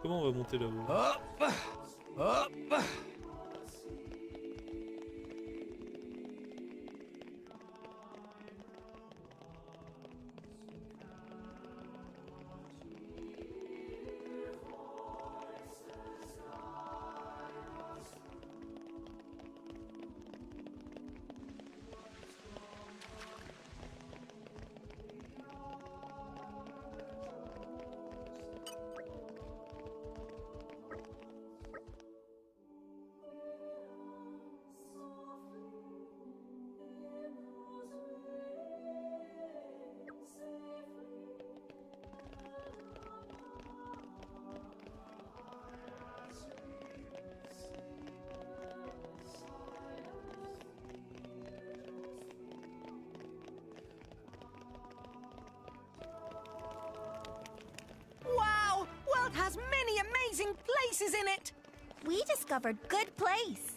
Comment on va monter là-haut? Hop, hop. Wow! World has many amazing places in it! We discovered good place.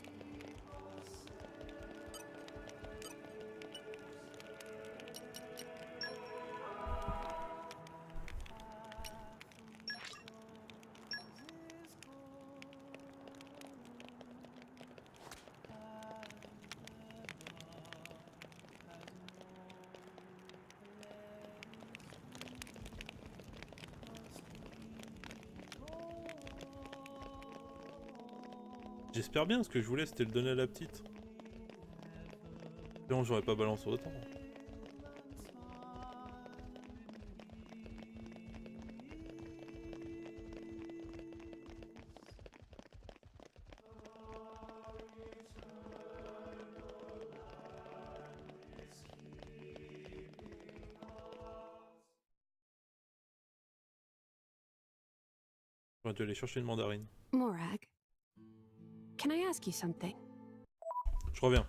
J'espère bien, ce que je voulais c'était le donner à la petite. Sinon j'aurais pas balancé autant. J'aurais dû aller chercher une mandarine. Morag, can I ask you something? Je reviens.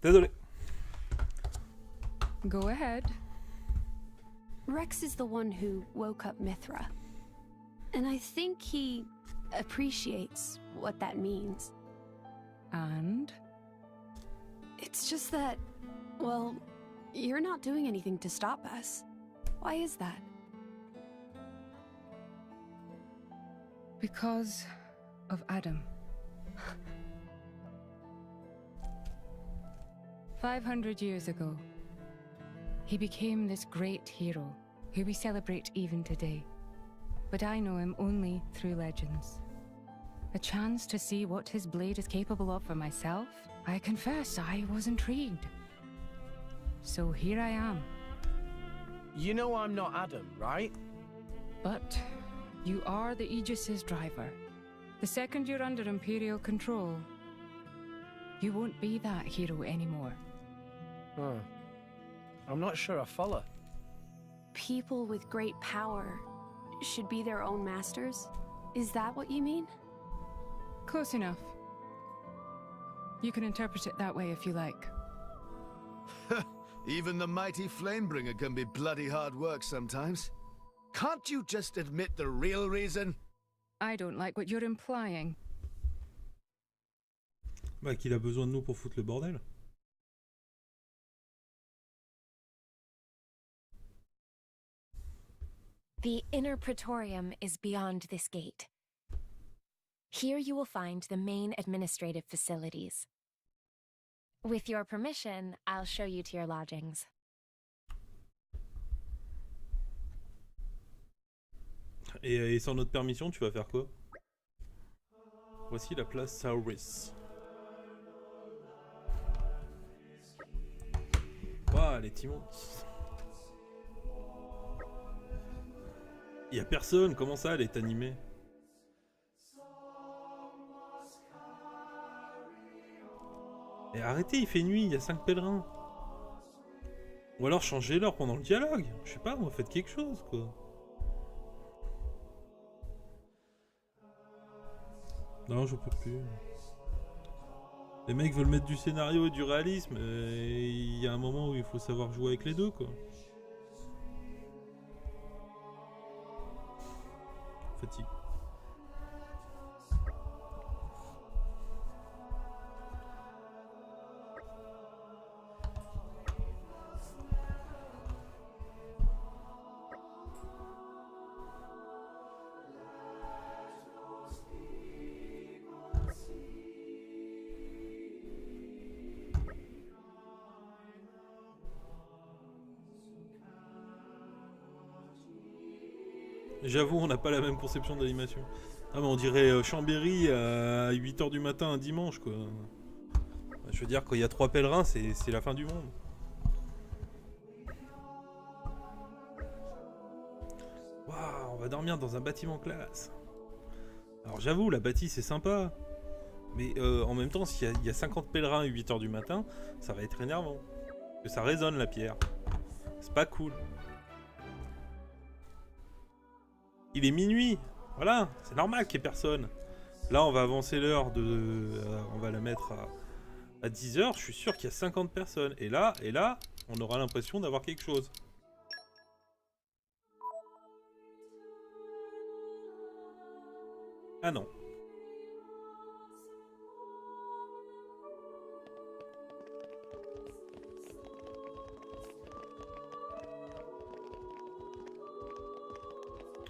Désolé. Go ahead. Rex is the one who woke up Mithra. And I think he appreciates what that means. And? It's just that, well, you're not doing anything to stop us. Why is that? Because of Adam. 500 years ago, he became this great hero who we celebrate even today. But I know him only through legends. A chance to see what his blade is capable of for myself, I confess I was intrigued. So here I am. You know I'm not Adam, right? But you are the Aegis's driver. The second you're under Imperial control, you won't be that hero anymore. Huh. I'm not sure I follow. People with great power should be their own masters? Is that what you mean? Close enough. You can interpret it that way if you like. Even the mighty Flamebringer can be bloody hard work sometimes. Can't you just admit the real reason? I don't like what you're implying. Bah, qu'il a besoin de nous pour foutre le bordel. The inner praetorium is beyond this gate. Here you will find the main administrative facilities. With your permission, I'll show you to your lodgings. Et sans notre permission, tu vas faire quoi? Voici la place Sauris. Waouh, les timons. Y a personne, comment ça, elle est animée? Et arrêtez, il fait nuit, il y a 5 pèlerins. Ou alors changez l'heure pendant le dialogue. Je sais pas, moi, faites quelque chose, quoi. Non, je peux plus. Les mecs veulent mettre du scénario et du réalisme. Et il y a un moment où il faut savoir jouer avec les deux, quoi. Fatigue. J'avoue, on n'a pas la même conception d'animation. Ah mais on dirait Chambéry à 8h du matin un dimanche, quoi. Je veux dire, quand il y a 3 pèlerins, c'est la fin du monde. Waouh, on va dormir dans un bâtiment classe. Alors j'avoue, la bâtisse est sympa. Mais en même temps, s'il y a 50 pèlerins à 8h du matin, ça va être énervant. Parce que ça résonne la pierre. C'est pas cool. Il est minuit, voilà, c'est normal qu'il n'y ait personne. Là, on va avancer l'heure de... on va la mettre à 10h, je suis sûr qu'il y a 50 personnes. Et là, on aura l'impression d'avoir quelque chose. Ah non.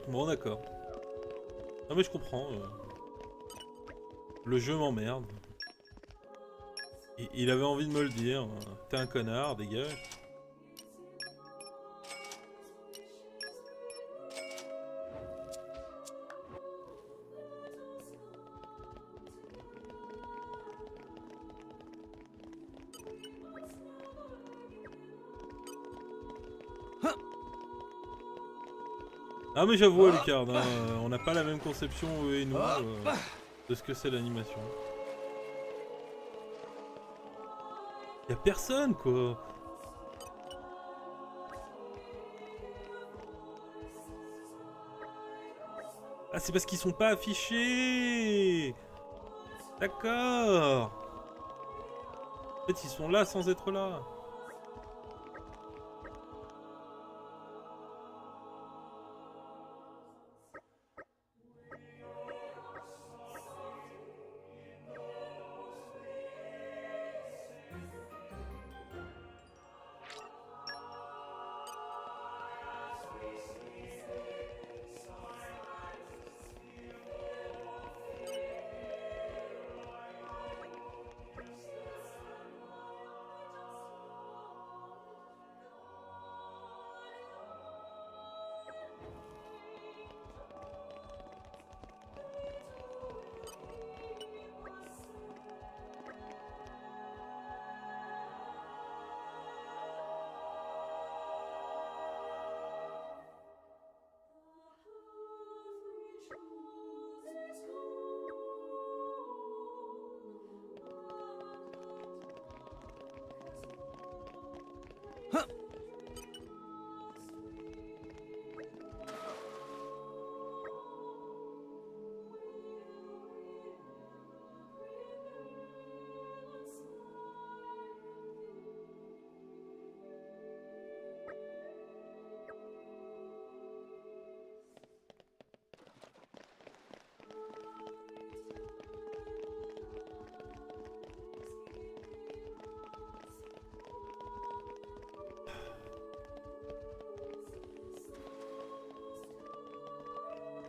Bon, d'accord. Non mais je comprends. Le jeu m'emmerde. Il avait envie de me le dire. T'es un connard, dégage. Ah mais j'avoue Alucard, hein, on n'a pas la même conception eux et nous de ce que c'est l'animation. Y'a personne quoi. Ah c'est parce qu'ils sont pas affichés. D'accord. En fait ils sont là sans être là.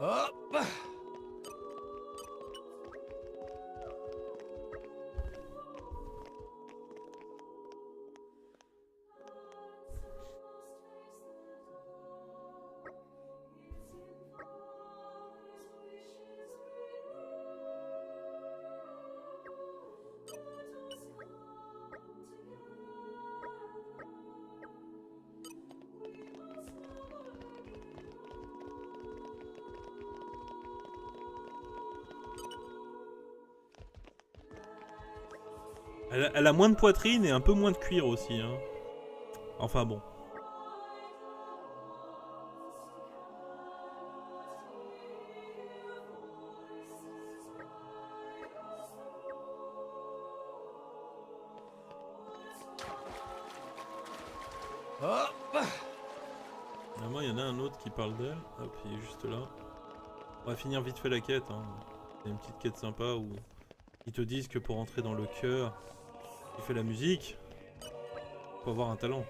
Hop. Elle a moins de poitrine et un peu moins de cuir aussi. Hein. Enfin bon. Moi, il y en a un autre qui parle d'elle. Hop, il est juste là. On va finir vite fait la quête. Hein. C'est une petite quête sympa où ils te disent que pour entrer dans le cœur qui fait la musique, faut avoir un talent.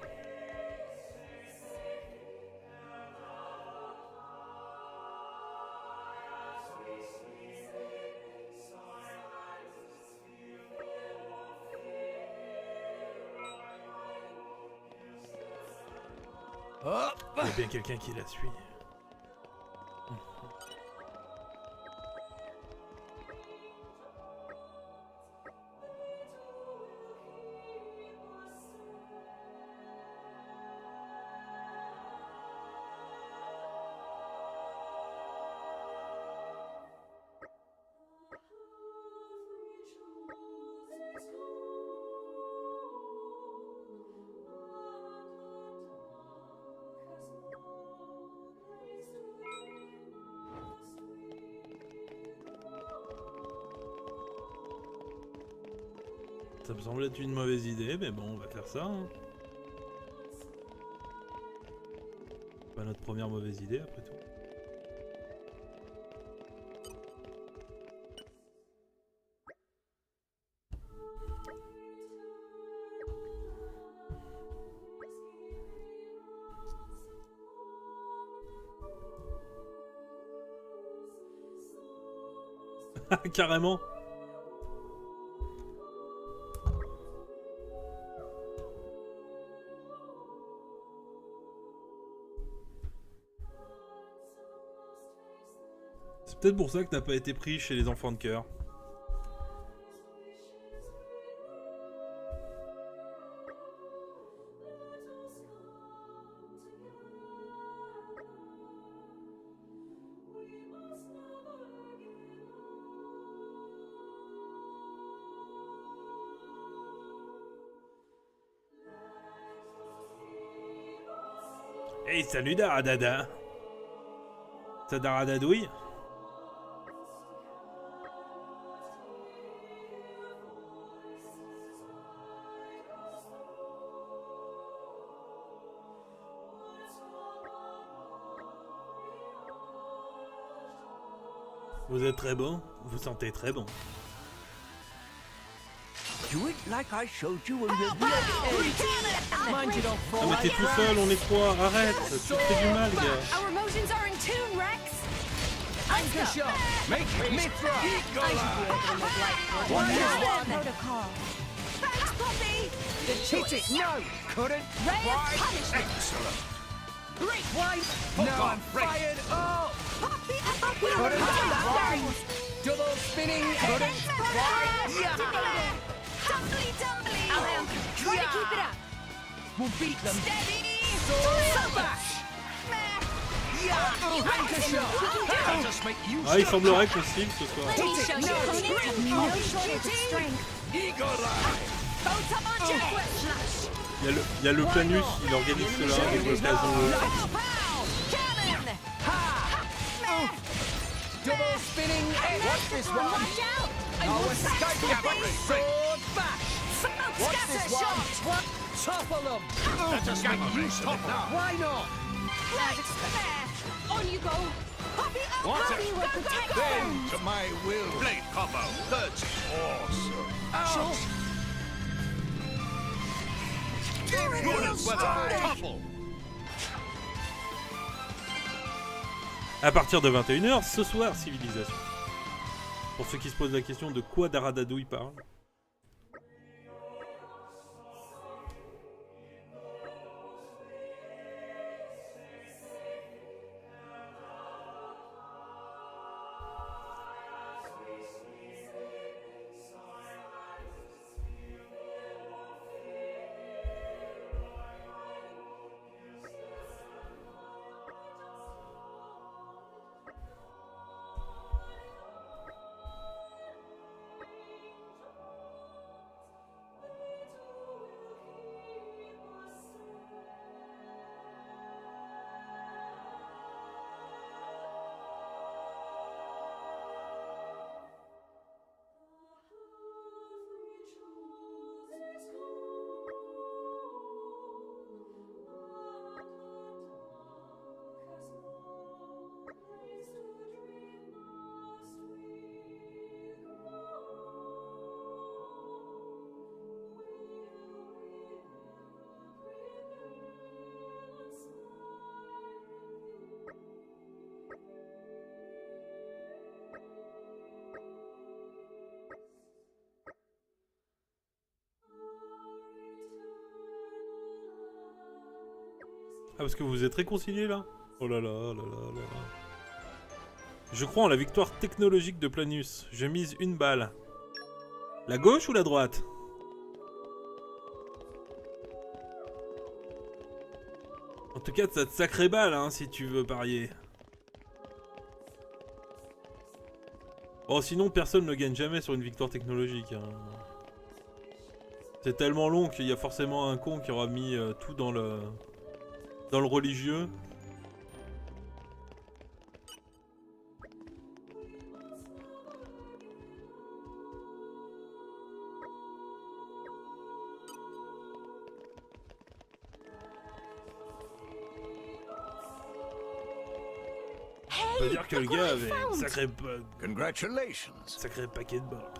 Il y a bien quelqu'un qui la suit. Ça me semble être une mauvaise idée, mais bon, on va faire ça. Hein. Pas notre première mauvaise idée, après tout. Carrément. C'est peut-être pour ça que t'as pas été pris chez les enfants de cœur. Hey, salut Daradada. Ça daradadouille? Vous êtes très bon, vous sentez très bon. Do it like I showed you when we Mind you don't Ah fall mais t'es tout seul, on est trois, arrête, tu fais du mal gars. Our emotions are in tune, Rex. Anchor shot! Make Mithra! Protocol. Thanks, Poppy! Hit it! No! Couldn't! Right punishment! Excellent. Great wife! Now I'm fired up! Poppy! Couldn't! Right! Double spinning! Couldn't! Yeah! Tumbly, tumbly! Alan, try to keep it up. We'll beat them! Steady! Bash! Yeah! Anchor shot! That'll just make you Ah, il semblerait qu'on cible ce soir. Let me show you No shortage of strength. eagle eye. Both up on jet! Flash! Il y a le Planus, il organise cela avec l'occasion. Cannon! Double spinning! Watch this one! Watch out! Oh, escape! Sword bash! Watch Scatter this one! shot! What? Topple them! That just make you topple. Why not? Right there! On you go! Poppy, oh, What Poppy will protect them! Bend to my will. Blade combo. That's awesome. Ouch! Good as weather. Topple. À partir de 21h, ce soir, civilisation. Pour ceux qui se posent la question de quoi Daradadouille parle. Ah, parce que vous êtes réconciliés là? Oh là là, oh là là, oh là là. Je crois en la victoire technologique de Planus. Je mise une balle. La gauche ou la droite? En tout cas, t'as de sacrées balles, hein, si tu veux parier. Oh, sinon, personne ne gagne jamais sur une victoire technologique. Hein. C'est tellement long qu'il y a forcément un con qui aura mis tout dans le religieux. On peut dire que le gars avait un sacré paquet de balles.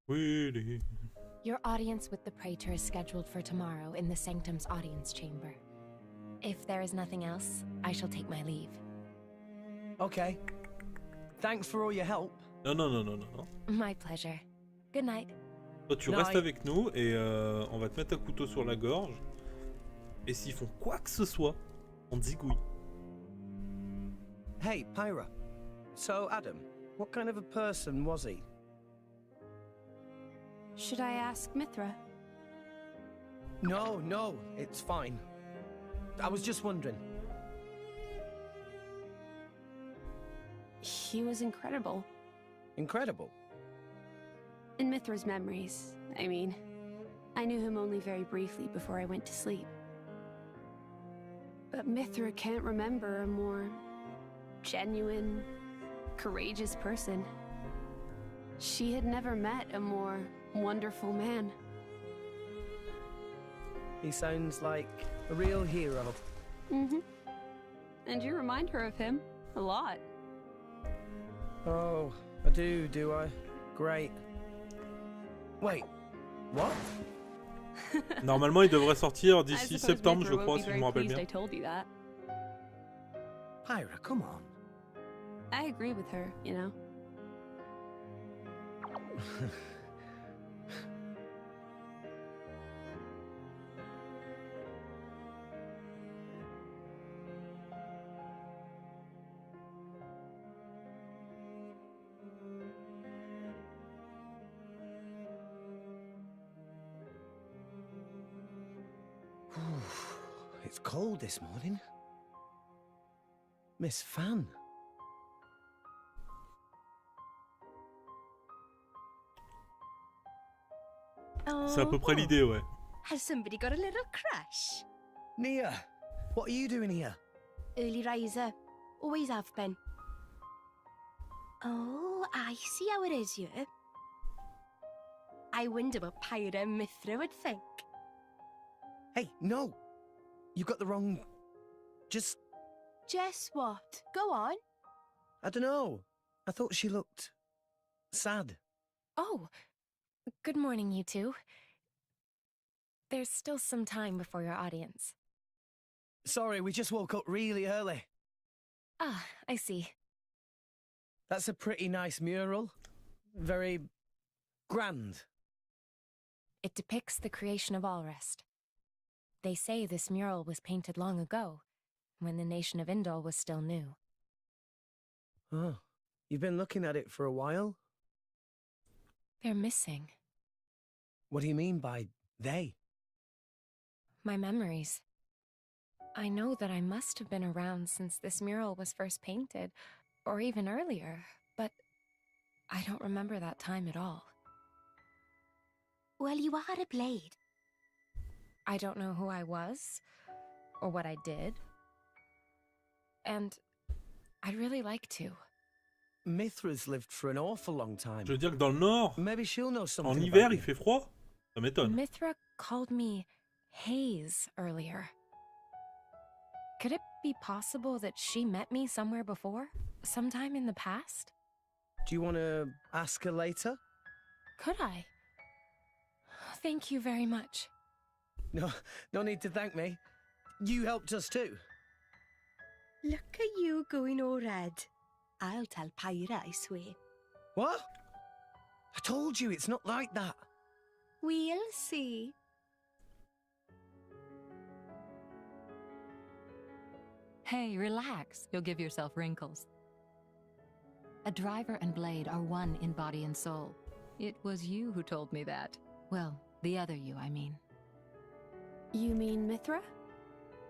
Really? Your audience with the Praetor is scheduled for tomorrow in the Sanctum's audience chamber. If there is nothing else, I shall take my leave. Okay. Thanks for all your help. Non, non, non, non, non, non. My pleasure. Good night. Toi, tu restes avec nous et on va te mettre un couteau sur la gorge. Et s'ils font quoi que ce soit, on te zigouille. Hey, Pyra. So, Adam, what kind of a person was he? Should I ask Mithra? No, no, it's fine. I was just wondering. He was incredible. Incredible? In Mithra's memories, I mean. I knew him only very briefly before I went to sleep. But Mithra can't remember a more genuine, courageous person. She had never met a more wonderful man. He sounds like a real hero. Mm-hmm. And you remind her of him a lot. Oh, I do I? Great. Wait, what? Normalement, il devrait sortir d'ici septembre, je crois, si je me rappelle bien. I told you that. Pyra, come on. I agree with her, you know. It's cold this morning. Miss Fan. C'est à peu près l'idée, ouais. Has somebody got a little crush? Nia, what are you doing here? Early riser. Always have been. Oh, I see how it is here. I wonder what Pyra and Mithra would think. Hey, no! You got the wrong... Just what? Go on. I don't know. I thought she looked... sad. Oh, good morning, you two. There's still some time before your audience. Sorry, we just woke up really early. Ah, I see. That's a pretty nice mural. Very... grand. It depicts the creation of Alrest. They say this mural was painted long ago, when the nation of Indol was still new. Oh, you've been looking at it for a while? They're missing. What do you mean by they? My memories. I know that I must have been around since this mural was first painted, or even earlier, but I don't remember that time at all. Well, you are a blade. I don't know who I was, or what I did. And I'd really like to. Mithra's lived for an awful long time. Je veux dire que dans le nord, Maybe she'll know something en hiver, about il fait froid. Ça m'étonne. Mithra called me Haze earlier. Could it be possible that she met me somewhere before? Sometime in the past? Do you want to ask her later? Could I? Thank you very much. No need to thank me. You helped us too. Look at you going all red. I'll tell Pyra, I swear. What? I told you, it's not like that. We'll see. Hey, relax. You'll give yourself wrinkles. A driver and blade are one in body and soul. It was you who told me that. Well, the other you, I mean. You mean Mithra?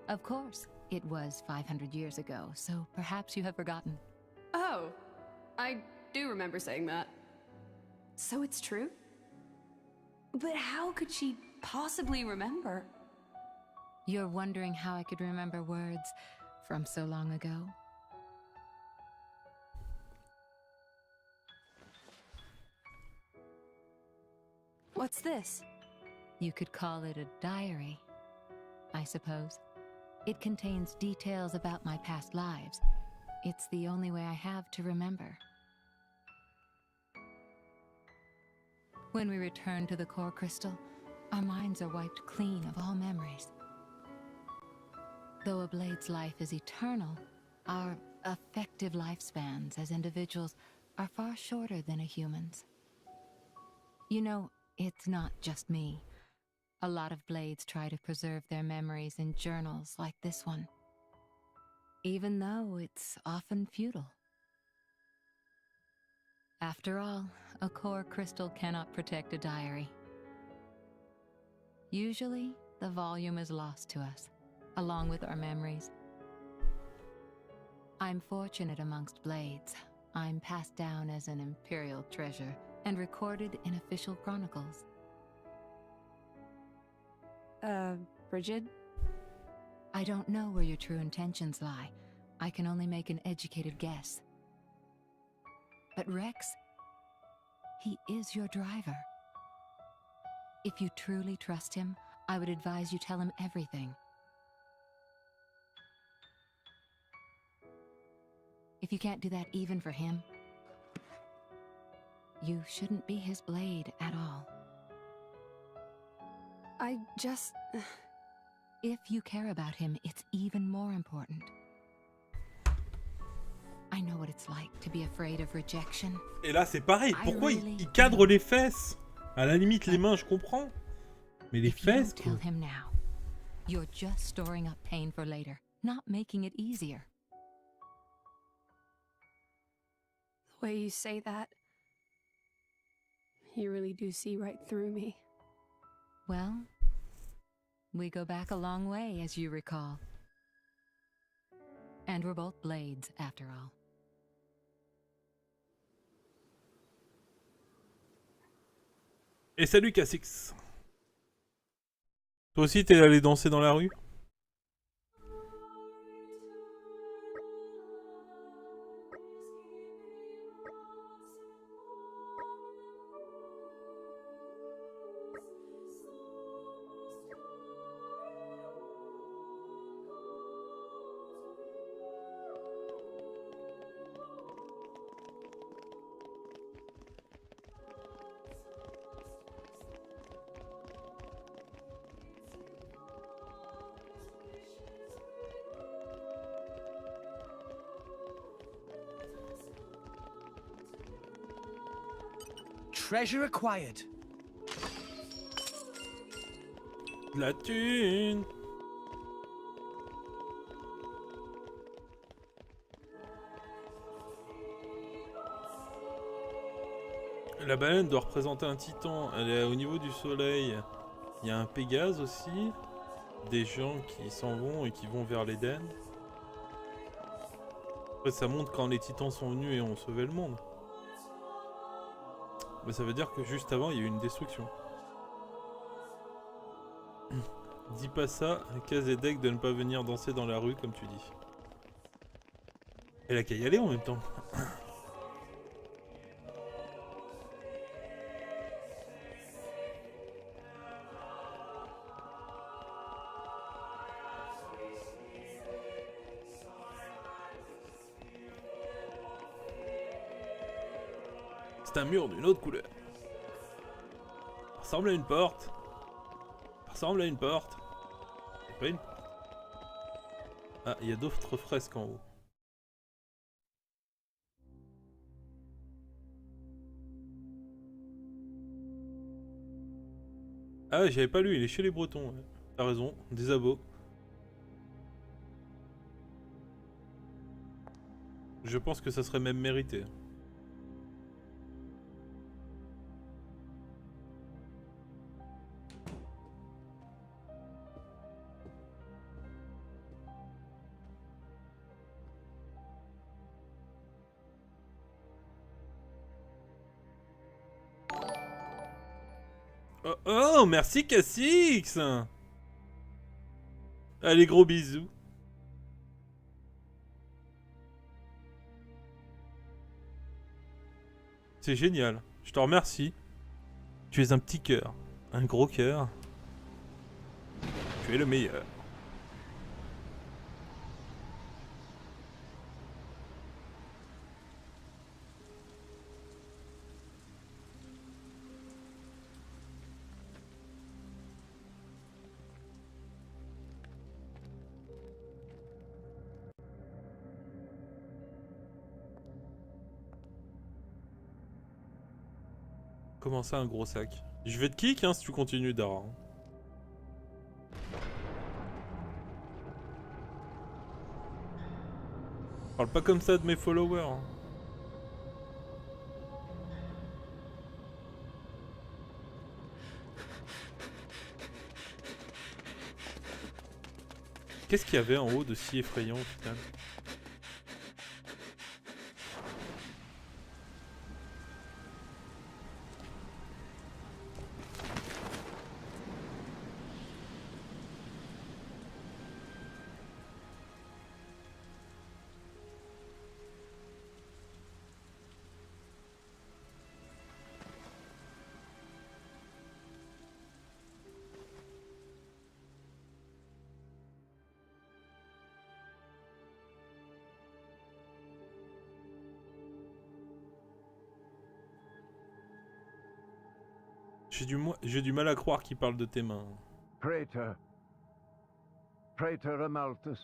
Of course. It was 500 years ago, so perhaps you have forgotten. Oh, I do remember saying that. So it's true? But how could she possibly remember? You're wondering how I could remember words from so long ago? What's this? You could call it a diary, I suppose. It contains details about my past lives. It's the only way I have to remember. When we return to the core crystal, our minds are wiped clean of all memories. Though a blade's life is eternal, our effective lifespans as individuals are far shorter than a human's. You know, it's not just me. A lot of blades try to preserve their memories in journals like this one, even though it's often futile. After all, a core crystal cannot protect a diary, Usually, the volume is lost to us, along with our memories. I'm fortunate amongst blades. I'm passed down as an imperial treasure and recorded in official chronicles. Bridget? I don't know where your true intentions lie. I can only make an educated guess. But Rex, he is your driver. If you truly trust him, I would advise you tell him everything. If you can't do that even for him, you shouldn't be his blade at all. I just... If you care about him, it's even more important. I know what it's like to be afraid of rejection. Et là, c'est pareil. Pourquoi il cadre les fesses? À la limite, les mains, je comprends. Mais les fesses, quoi. Tell him now. You're just storing up pain for later, not making it easier. The way you say that, you really do see right through me. Well, we go back a long way, as you recall. And we're both blades, after all. Et salut Cassix. Toi aussi t'es allé danser dans la rue? Treasure acquired. La thune. La baleine doit représenter un titan. Elle est au niveau du soleil. Il y a un Pégase aussi. Des gens qui s'en vont et qui vont vers l'Éden. Après ça montre quand les titans sont venus et ont sauvé le monde. Mais ça veut dire que juste avant, il y a eu une destruction. Dis pas ça à Kazedek de ne pas venir danser dans la rue comme tu dis. Elle a qu'à y aller en même temps. C'est un mur d'une autre couleur. Ça ressemble à une porte. Ça ressemble à une porte. C'est pas une porte. Ah, il y a d'autres fresques en haut. Ah ouais, j'avais pas lu, il est chez les Bretons. Ouais. T'as raison, des abos. Je pense que ça serait même mérité. Oh, merci Cassix. Allez, gros bisous. C'est génial. Je te remercie. Tu es un petit cœur. Un gros cœur. Tu es le meilleur. Comment ça, un gros sac? Je vais te kick hein, si tu continues Dara. Parle pas comme ça de mes followers. Hein. Qu'est-ce qu'il y avait en haut de si effrayant au final? J'ai du mal à croire qu'il parle de tes mains. Praetor. Praetor Amalthus.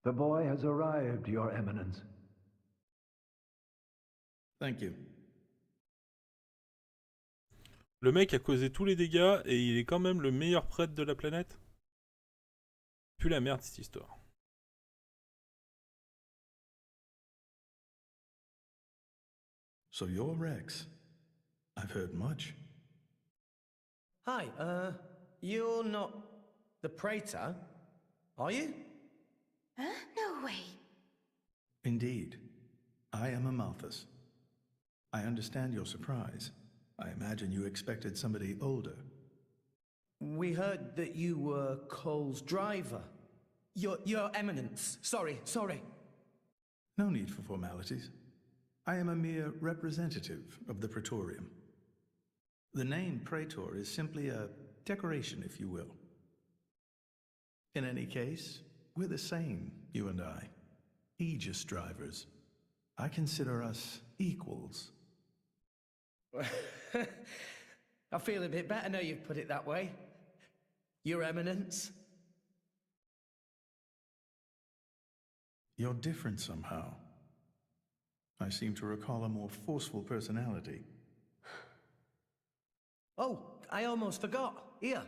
The boy has arrived, Your Eminence. Thank you. Le mec a causé tous les dégâts et il est quand même le meilleur prêtre de la planète. Pue la merde cette histoire. So you're Rex. I've heard much. Hi, you're not the Praetor, are you? Huh? No way. Indeed. I am Amalthus. I understand your surprise. I imagine you expected somebody older. We heard that you were Cole's driver. Your Eminence. Sorry. No need for formalities. I am a mere representative of the Praetorium. The name Praetor is simply a decoration, if you will. In any case, we're the same, you and I. Aegis drivers. I consider us equals. I feel a bit better now you've put it that way. Your Eminence. You're different somehow. I seem to recall a more forceful personality. Oh, I almost forgot. Here.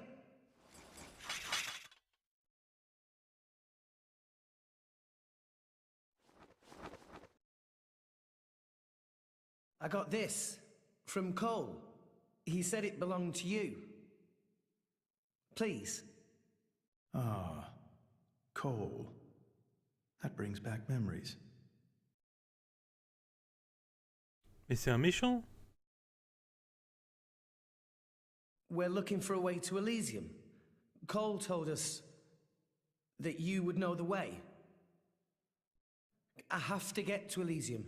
I got this from Cole. He said it belonged to you. Please. Ah, Cole. That brings back memories. Mais c'est un méchant. We're looking for a way to Elysium. Cole told us that you would know the way. I have to get to Elysium.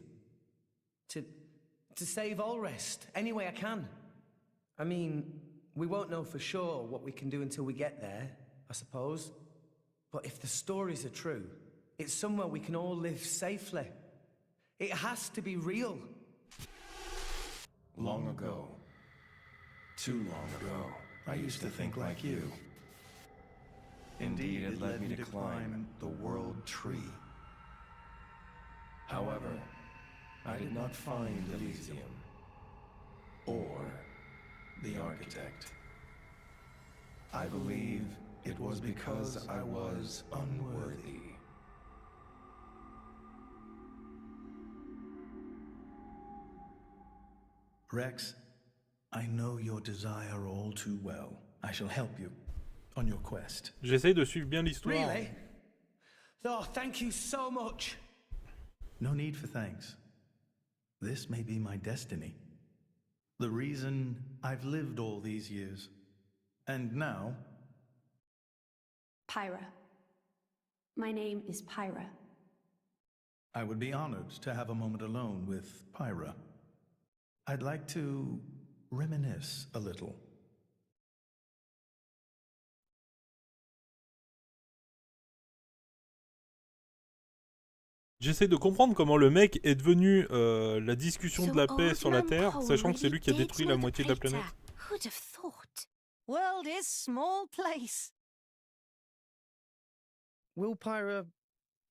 To save Allrest, any way I can. I mean, we won't know for sure what we can do until we get there, I suppose. But if the stories are true, it's somewhere we can all live safely. It has to be real. Long ago. Too long ago. I used to think like you. Indeed, it led me to climb the World Tree. However, I did not find Elysium. Or the Architect. I believe it was because I was unworthy. Rex, I know your desire all too well. I shall help you on your quest. J'essaye de suivre bien l'histoire. Really? Oh, thank you so much. No need for thanks. This may be my destiny. The reason I've lived all these years. And now... Pyra. My name is Pyra. I would be honored to have a moment alone with Pyra. I'd like to reminisce a little. J'essaie de comprendre comment le mec est devenu la discussion de la paix sur la Terre, sachant que c'est lui qui a détruit la moitié de la planète. Who'd have thought? World is small place. Will Pyra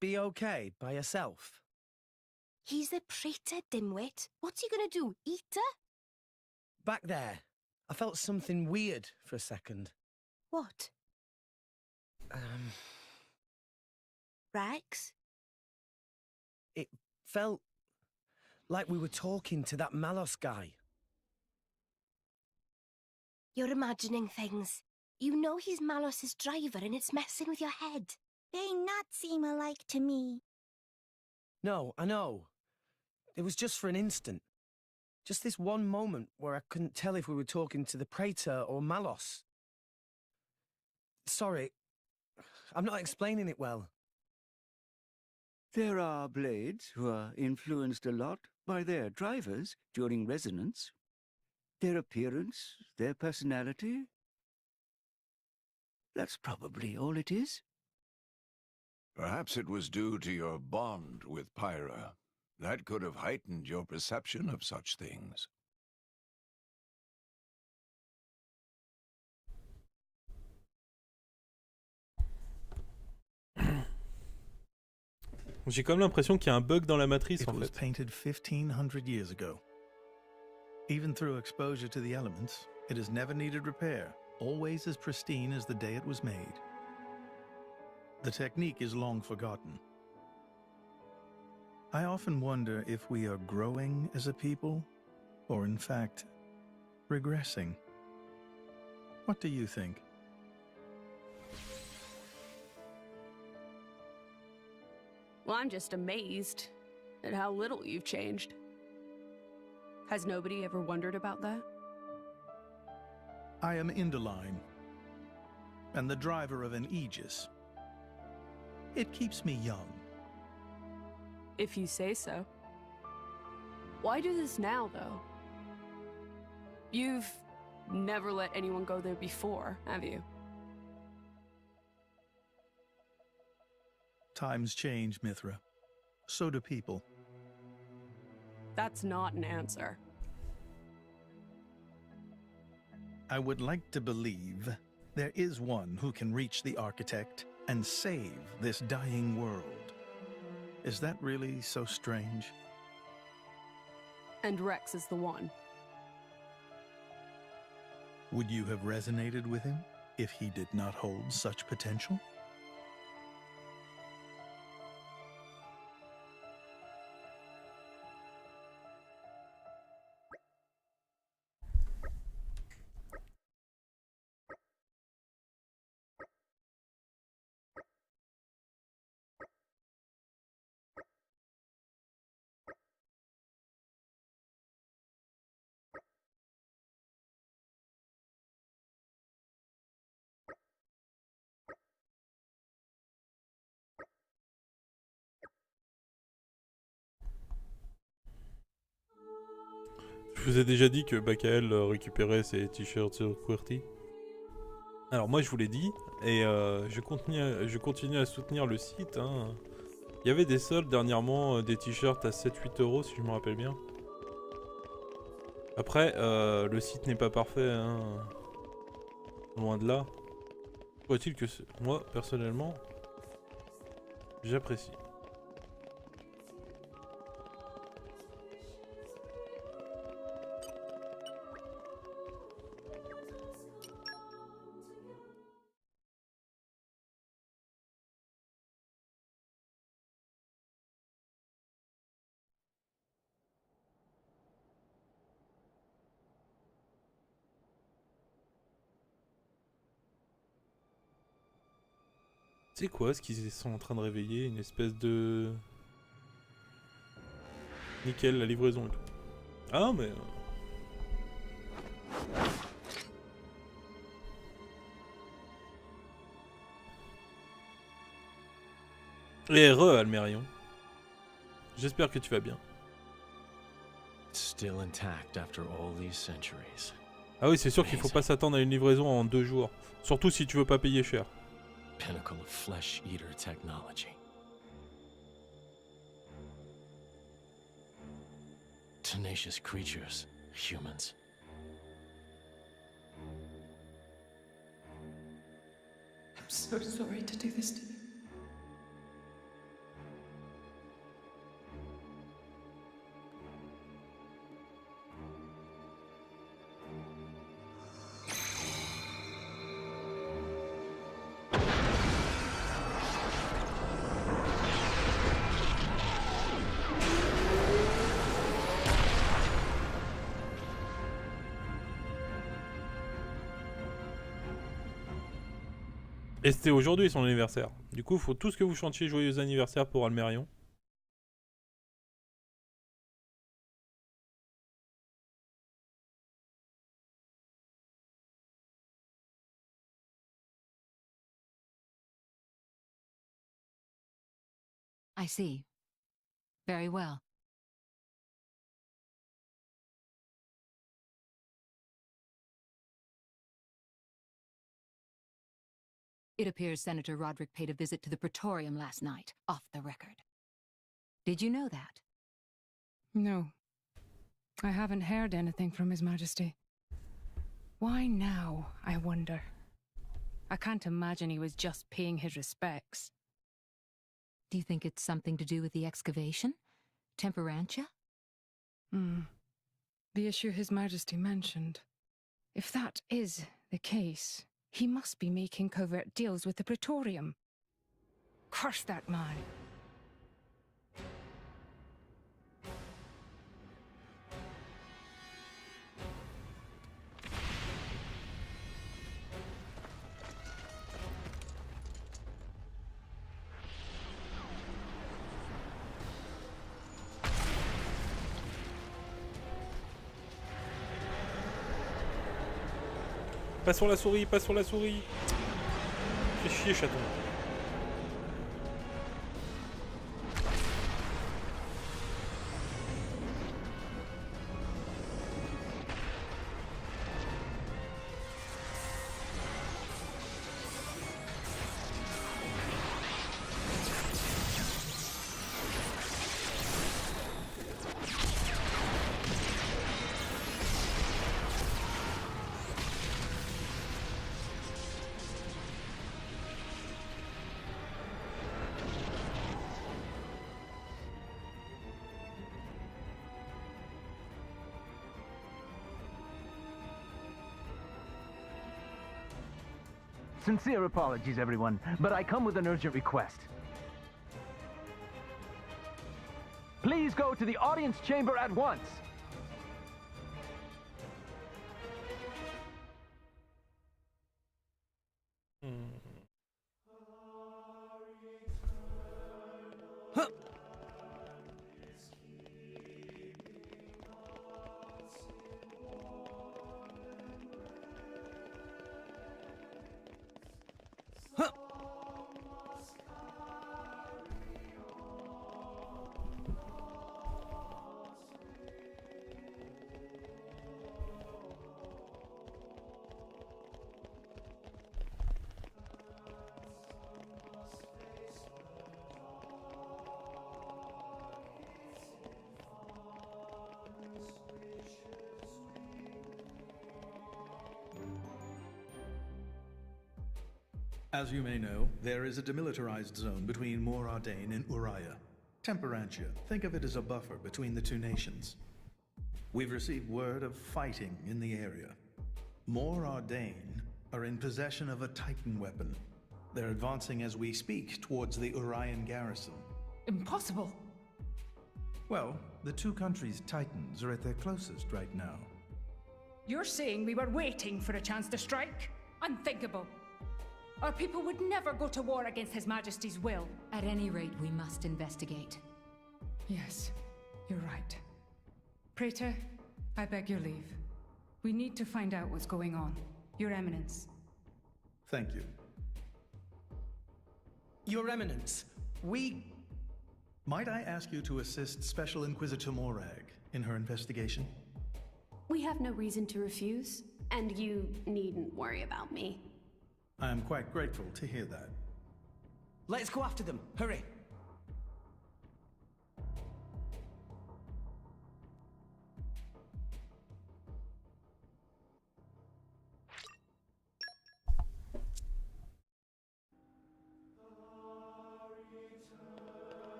be okay by herself? He's the Praetor, dimwit. What's he gonna do, eat her? Back there, I felt something weird for a second. What? Rex? It felt like we were talking to that Malos guy. You're imagining things. You know he's Malos's driver and it's messing with your head. They not seem alike to me. No, I know. It was just for an instant. Just this one moment where I couldn't tell if we were talking to the Praetor or Malos. Sorry, I'm not explaining it well. There are blades who are influenced a lot by their drivers during resonance. Their appearance, their personality. That's probably all it is. Perhaps it was due to your bond with Pyra. That could have heightened your perception of such things. J'ai comme l'impression qu'il y a un bug dans la matrice It en was fait. painted 1,500 years ago. Even through exposure to the elements, it has never needed repair, always as pristine as the day it was made. The technique is long forgotten. I often wonder if we are growing as a people, or in fact, regressing. What do you think? Well, I'm just amazed at how little you've changed. Has nobody ever wondered about that? I am Indoline, and the driver of an Aegis. It keeps me young. If you say so. Why do this now, though? You've never let anyone go there before, have you? Times change, Mithra. So do people. That's not an answer. I would like to believe there is one who can reach the Architect and save this dying world. Is that really so strange? And Rex is the one. Would you have resonated with him if he did not hold such potential? Je vous ai déjà dit que Bakael récupérait ses t-shirts sur QWERTY. Alors moi je vous l'ai dit, et je continue à soutenir le site. Hein. Il y avait des soldes dernièrement, des t-shirts à 7-8 € si je me rappelle bien. Après, le site n'est pas parfait, hein. Loin de là. Faut-il que moi, personnellement, j'apprécie. C'est quoi ce qu'ils sont en train de réveiller? Une espèce de... Nickel, la livraison et tout. Ah mais... Et Almérion. J'espère que tu vas bien. Still intact after all these centuries. Ah oui, c'est sûr qu'il faut pas s'attendre à une livraison en 2 jours. Surtout si tu veux pas payer cher. Pinnacle of flesh eater technology. Tenacious creatures, humans. I'm so sorry to do this to you. Et c'était aujourd'hui son anniversaire. Du coup, faut tous que vous chantiez joyeux anniversaire pour Almérion. I see. Very well. It appears Senator Roderick paid a visit to the Praetorium last night, off the record. Did you know that? No. I haven't heard anything from His Majesty. Why now, I wonder? I can't imagine he was just paying his respects. Do you think it's something to do with the excavation? Temperantia? The issue His Majesty mentioned. If that is the case, he must be making covert deals with the Praetorium. Curse that man. Pas sur la souris, pas sur la souris. Fais chier, chaton. Sincere apologies, everyone, but I come with an urgent request. Please go to the audience chamber at once. As you may know, there is a demilitarized zone between Mor Ardain and Uriah. Temperantia, think of it as a buffer between the two nations. We've received word of fighting in the area. Mor Ardain are in possession of a Titan weapon. They're advancing as we speak towards the Urian garrison. Impossible! Well, the two countries' Titans are at their closest right now. You're saying we were waiting for a chance to strike? Unthinkable! Our people would never go to war against His Majesty's will. At any rate, we must investigate. Yes, you're right. Praetor, I beg your leave. We need to find out what's going on. Your Eminence. Thank you. Your Eminence, we... Might I ask you to assist Special Inquisitor Morag in her investigation? We have no reason to refuse, and you needn't worry about me. I am quite grateful to hear that. Let's go after them. Hurry.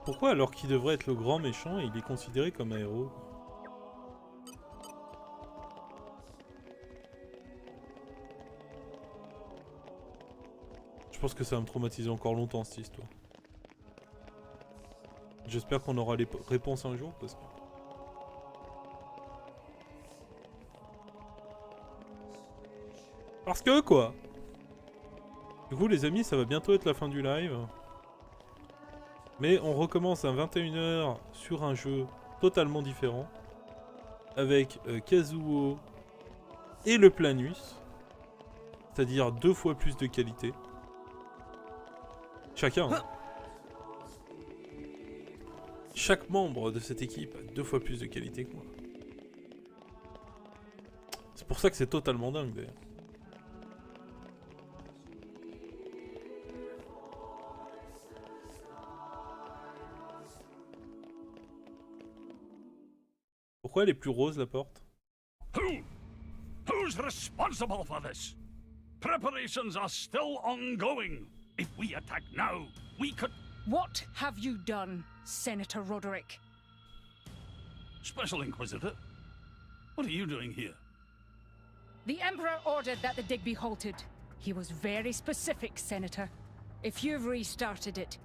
Pourquoi alors qu'il devrait être le grand méchant, il est considéré comme un héros? Je pense que ça va me traumatiser encore longtemps cette histoire. J'espère qu'on aura les réponses un jour, parce que... Parce que, quoi. Du coup, les amis, ça va bientôt être la fin du live. Mais on recommence à 21 h sur un jeu totalement différent. Avec Kazuo et le Planus. C'est-à-dire 2 fois plus de qualité. Chacun. Hein. Chaque membre de cette équipe a 2 fois plus de qualité que moi. C'est pour ça que c'est totalement dingue d'ailleurs. Pourquoi elle est plus rose, la porte? Who's responsible for this? Preparations are still ongoing. If we attack now, we could... What have you done, Senator Roderick? Special Inquisitor, what are you doing here? The Emperor ordered that the dig be halted. He was very specific, Senator. If you've restarted it,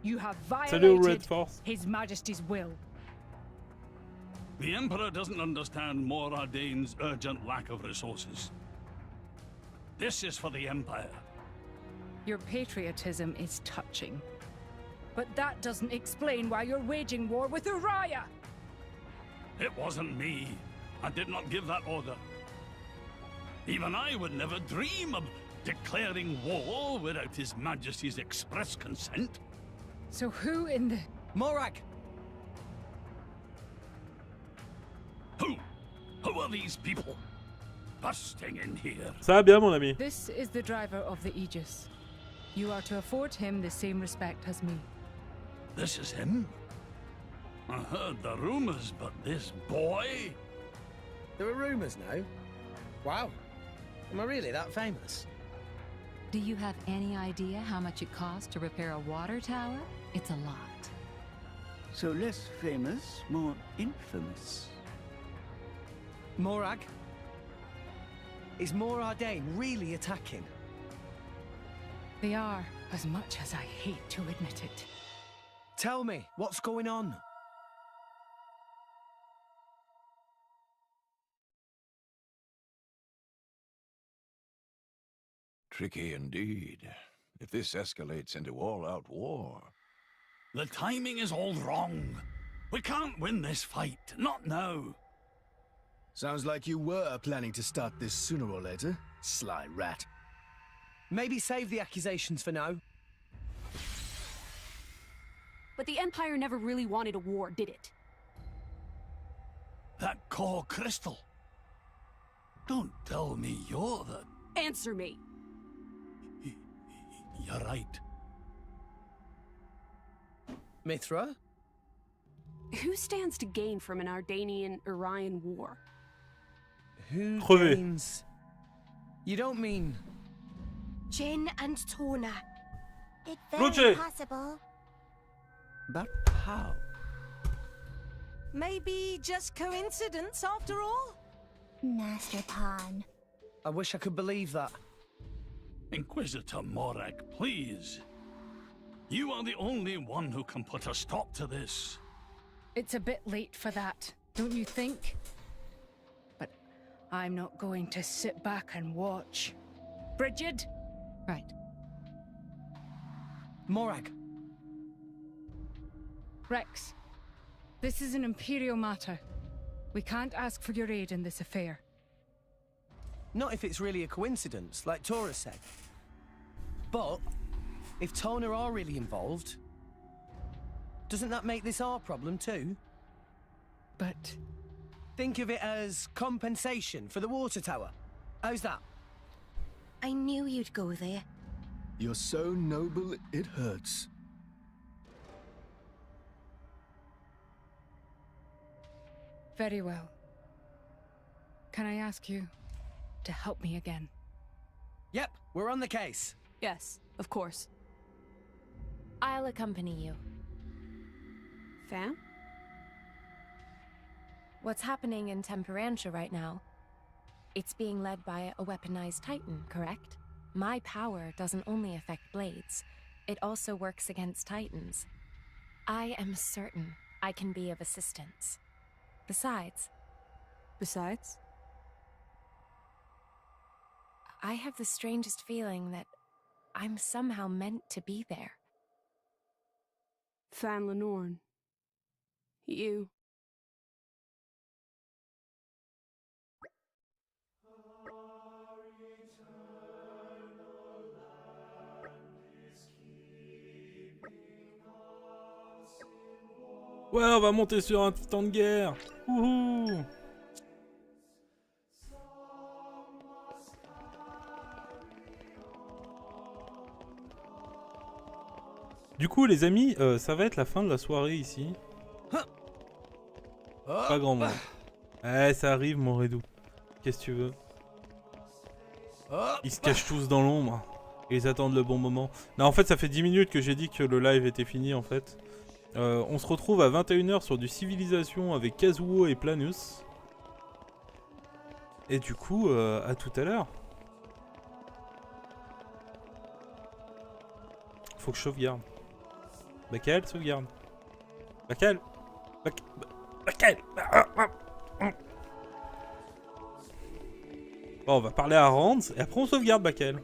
you have violated His Majesty's will. The Emperor doesn't understand Moradane's urgent lack of resources. This is for the Empire. Your patriotism is touching. But that doesn't explain why you're waging war with Uriah! It wasn't me. I did not give that order. Even I would never dream of declaring war without His Majesty's express consent. So who in the... Morag! Who are these people? Busting in here. Ça va bien, mon ami. This is the driver of the Aegis. You are to afford him the same respect as me. This is him? I heard the rumors, but this boy? There are rumors now? Wow. Am I really that famous? Do you have any idea how much it costs to repair a water tower? It's a lot. So less famous, more infamous. Morag? Is Moradane really attacking? They are, as much as I hate to admit it. Tell me, what's going on? Tricky indeed. If this escalates into all-out war... The timing is all wrong. We can't win this fight, not now. Sounds like you were planning to start this sooner or later, sly rat. Maybe save the accusations for now. But the Empire never really wanted a war, did it? That core crystal. Don't tell me you're the... Answer me! You're right. Mithra? Who stands to gain from an Ardanian-Urian war? Who gains? You don't mean... Jin and Tona. It's very possible. But how? Maybe just coincidence after all? Master Pawn. I wish I could believe that. Inquisitor Morag, please. You are the only one who can put a stop to this. It's a bit late for that, don't you think? But I'm not going to sit back and watch. Brigid? Right. Morag. Rex, this is an Imperial matter. We can't ask for your aid in this affair. Not if it's really a coincidence, like Tora said. But, if Tona are really involved, doesn't that make this our problem too? But... Think of it as compensation for the water tower. How's that? I knew you'd go there. You're so noble, it hurts. Very well. Can I ask you to help me again? Yep, we're on the case. Yes, of course. I'll accompany you. Fam? What's happening in Temperantia right now? It's being led by a weaponized Titan, correct? My power doesn't only affect blades, it also works against Titans. I am certain I can be of assistance. Besides? I have the strangest feeling that I'm somehow meant to be there. Fan Lenorn. You. Ouais, on va monter sur un titan de guerre. Wouhou. Du coup, les amis, ça va être la fin de la soirée ici. Pas grand monde. Eh, ça arrive, mon Redou. Qu'est-ce que tu veux? Ils se cachent tous dans l'ombre. Et ils attendent le bon moment. Non, en fait, ça fait 10 minutes que j'ai dit que le live était fini, en fait. On se retrouve à 21 h sur du Civilisation avec Kazuo et Planus. Et du coup, à tout à l'heure. Faut que je sauvegarde. Bacal, sauvegarde. Bacal. Bacal. Bon, on va parler à Rands et après on sauvegarde Bacal.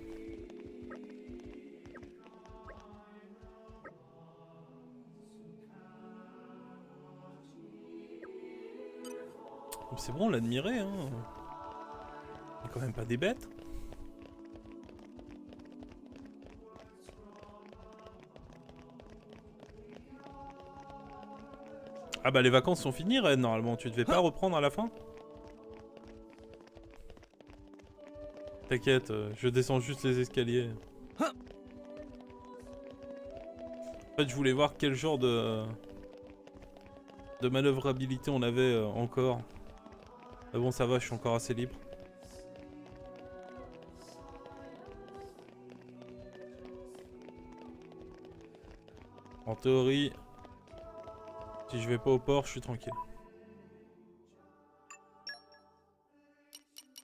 C'est bon, on l'a admiré, hein. On est quand même pas des bêtes. Ah bah les vacances sont finies, Red, normalement. Tu devais pas reprendre à la fin? T'inquiète, je descends juste les escaliers. En fait, je voulais voir quel genre de manœuvrabilité on avait encore. Mais bon, ça va, je suis encore assez libre. En théorie, si je vais pas au port, je suis tranquille.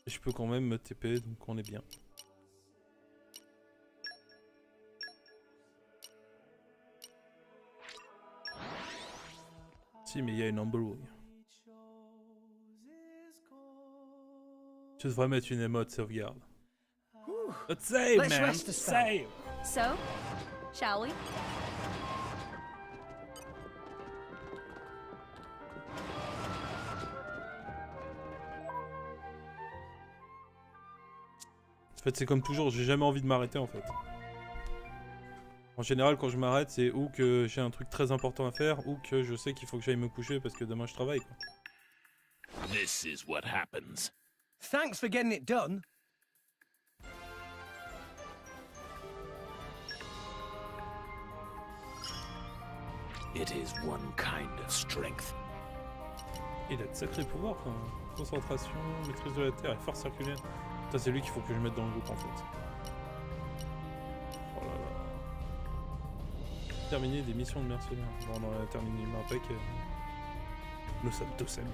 Et je peux quand même me TP, donc on est bien. Si, mais il y a une embrouille. Tu devrais mettre une émote sauvegarde. Let's save, man! Save! So, shall we? En fait, c'est comme toujours, j'ai jamais envie de m'arrêter en fait. En général, quand je m'arrête, c'est ou que j'ai un truc très important à faire, ou que je sais qu'il faut que j'aille me coucher parce que demain je travaille, quoi. This is what happens. Thanks for getting it done. It is one kind of strength. Il a de sacrés pouvoirs, quoi. Concentration, maîtrise de la terre et force circulaire. Ça, c'est lui qu'il faut que je mette dans le groupe en fait. Oh là là. Terminer des missions de mercenaires. Bon, on a terminé une impec. Nous sommes tous amis.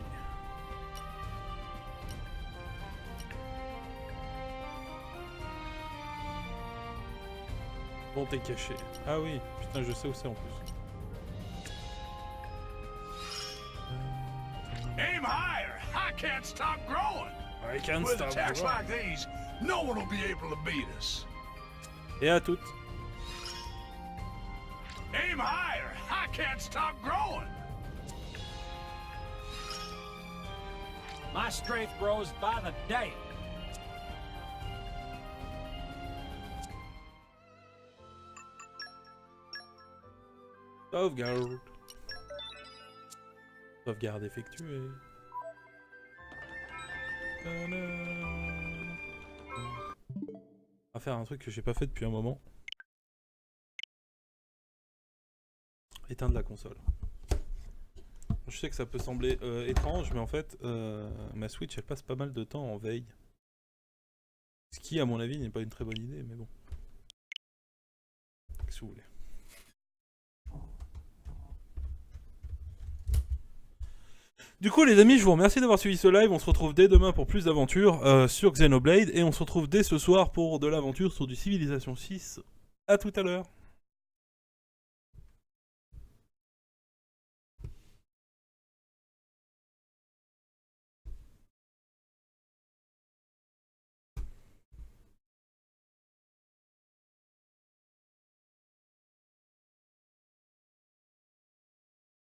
Bon, t'es caché. Ah oui, putain, je sais où c'est en plus. Aim higher! I can't stop growing! I can't With stop attacks growing. like these, no one will be able to beat us. Et à toutes. Aim higher! I can't stop growing! My strength grows by the day. Sauvegarde. Sauvegarde effectuée. On va faire un truc que j'ai pas fait depuis un moment. Éteindre la console. Je sais que ça peut sembler étrange, mais en fait, ma Switch elle passe pas mal de temps en veille. Ce qui, à mon avis, n'est pas une très bonne idée, mais bon. Qu'est-ce que vous voulez? Du coup les amis, je vous remercie d'avoir suivi ce live, on se retrouve dès demain pour plus d'aventures sur Xenoblade, et on se retrouve dès ce soir pour de l'aventure sur du Civilisation 6. A tout à l'heure.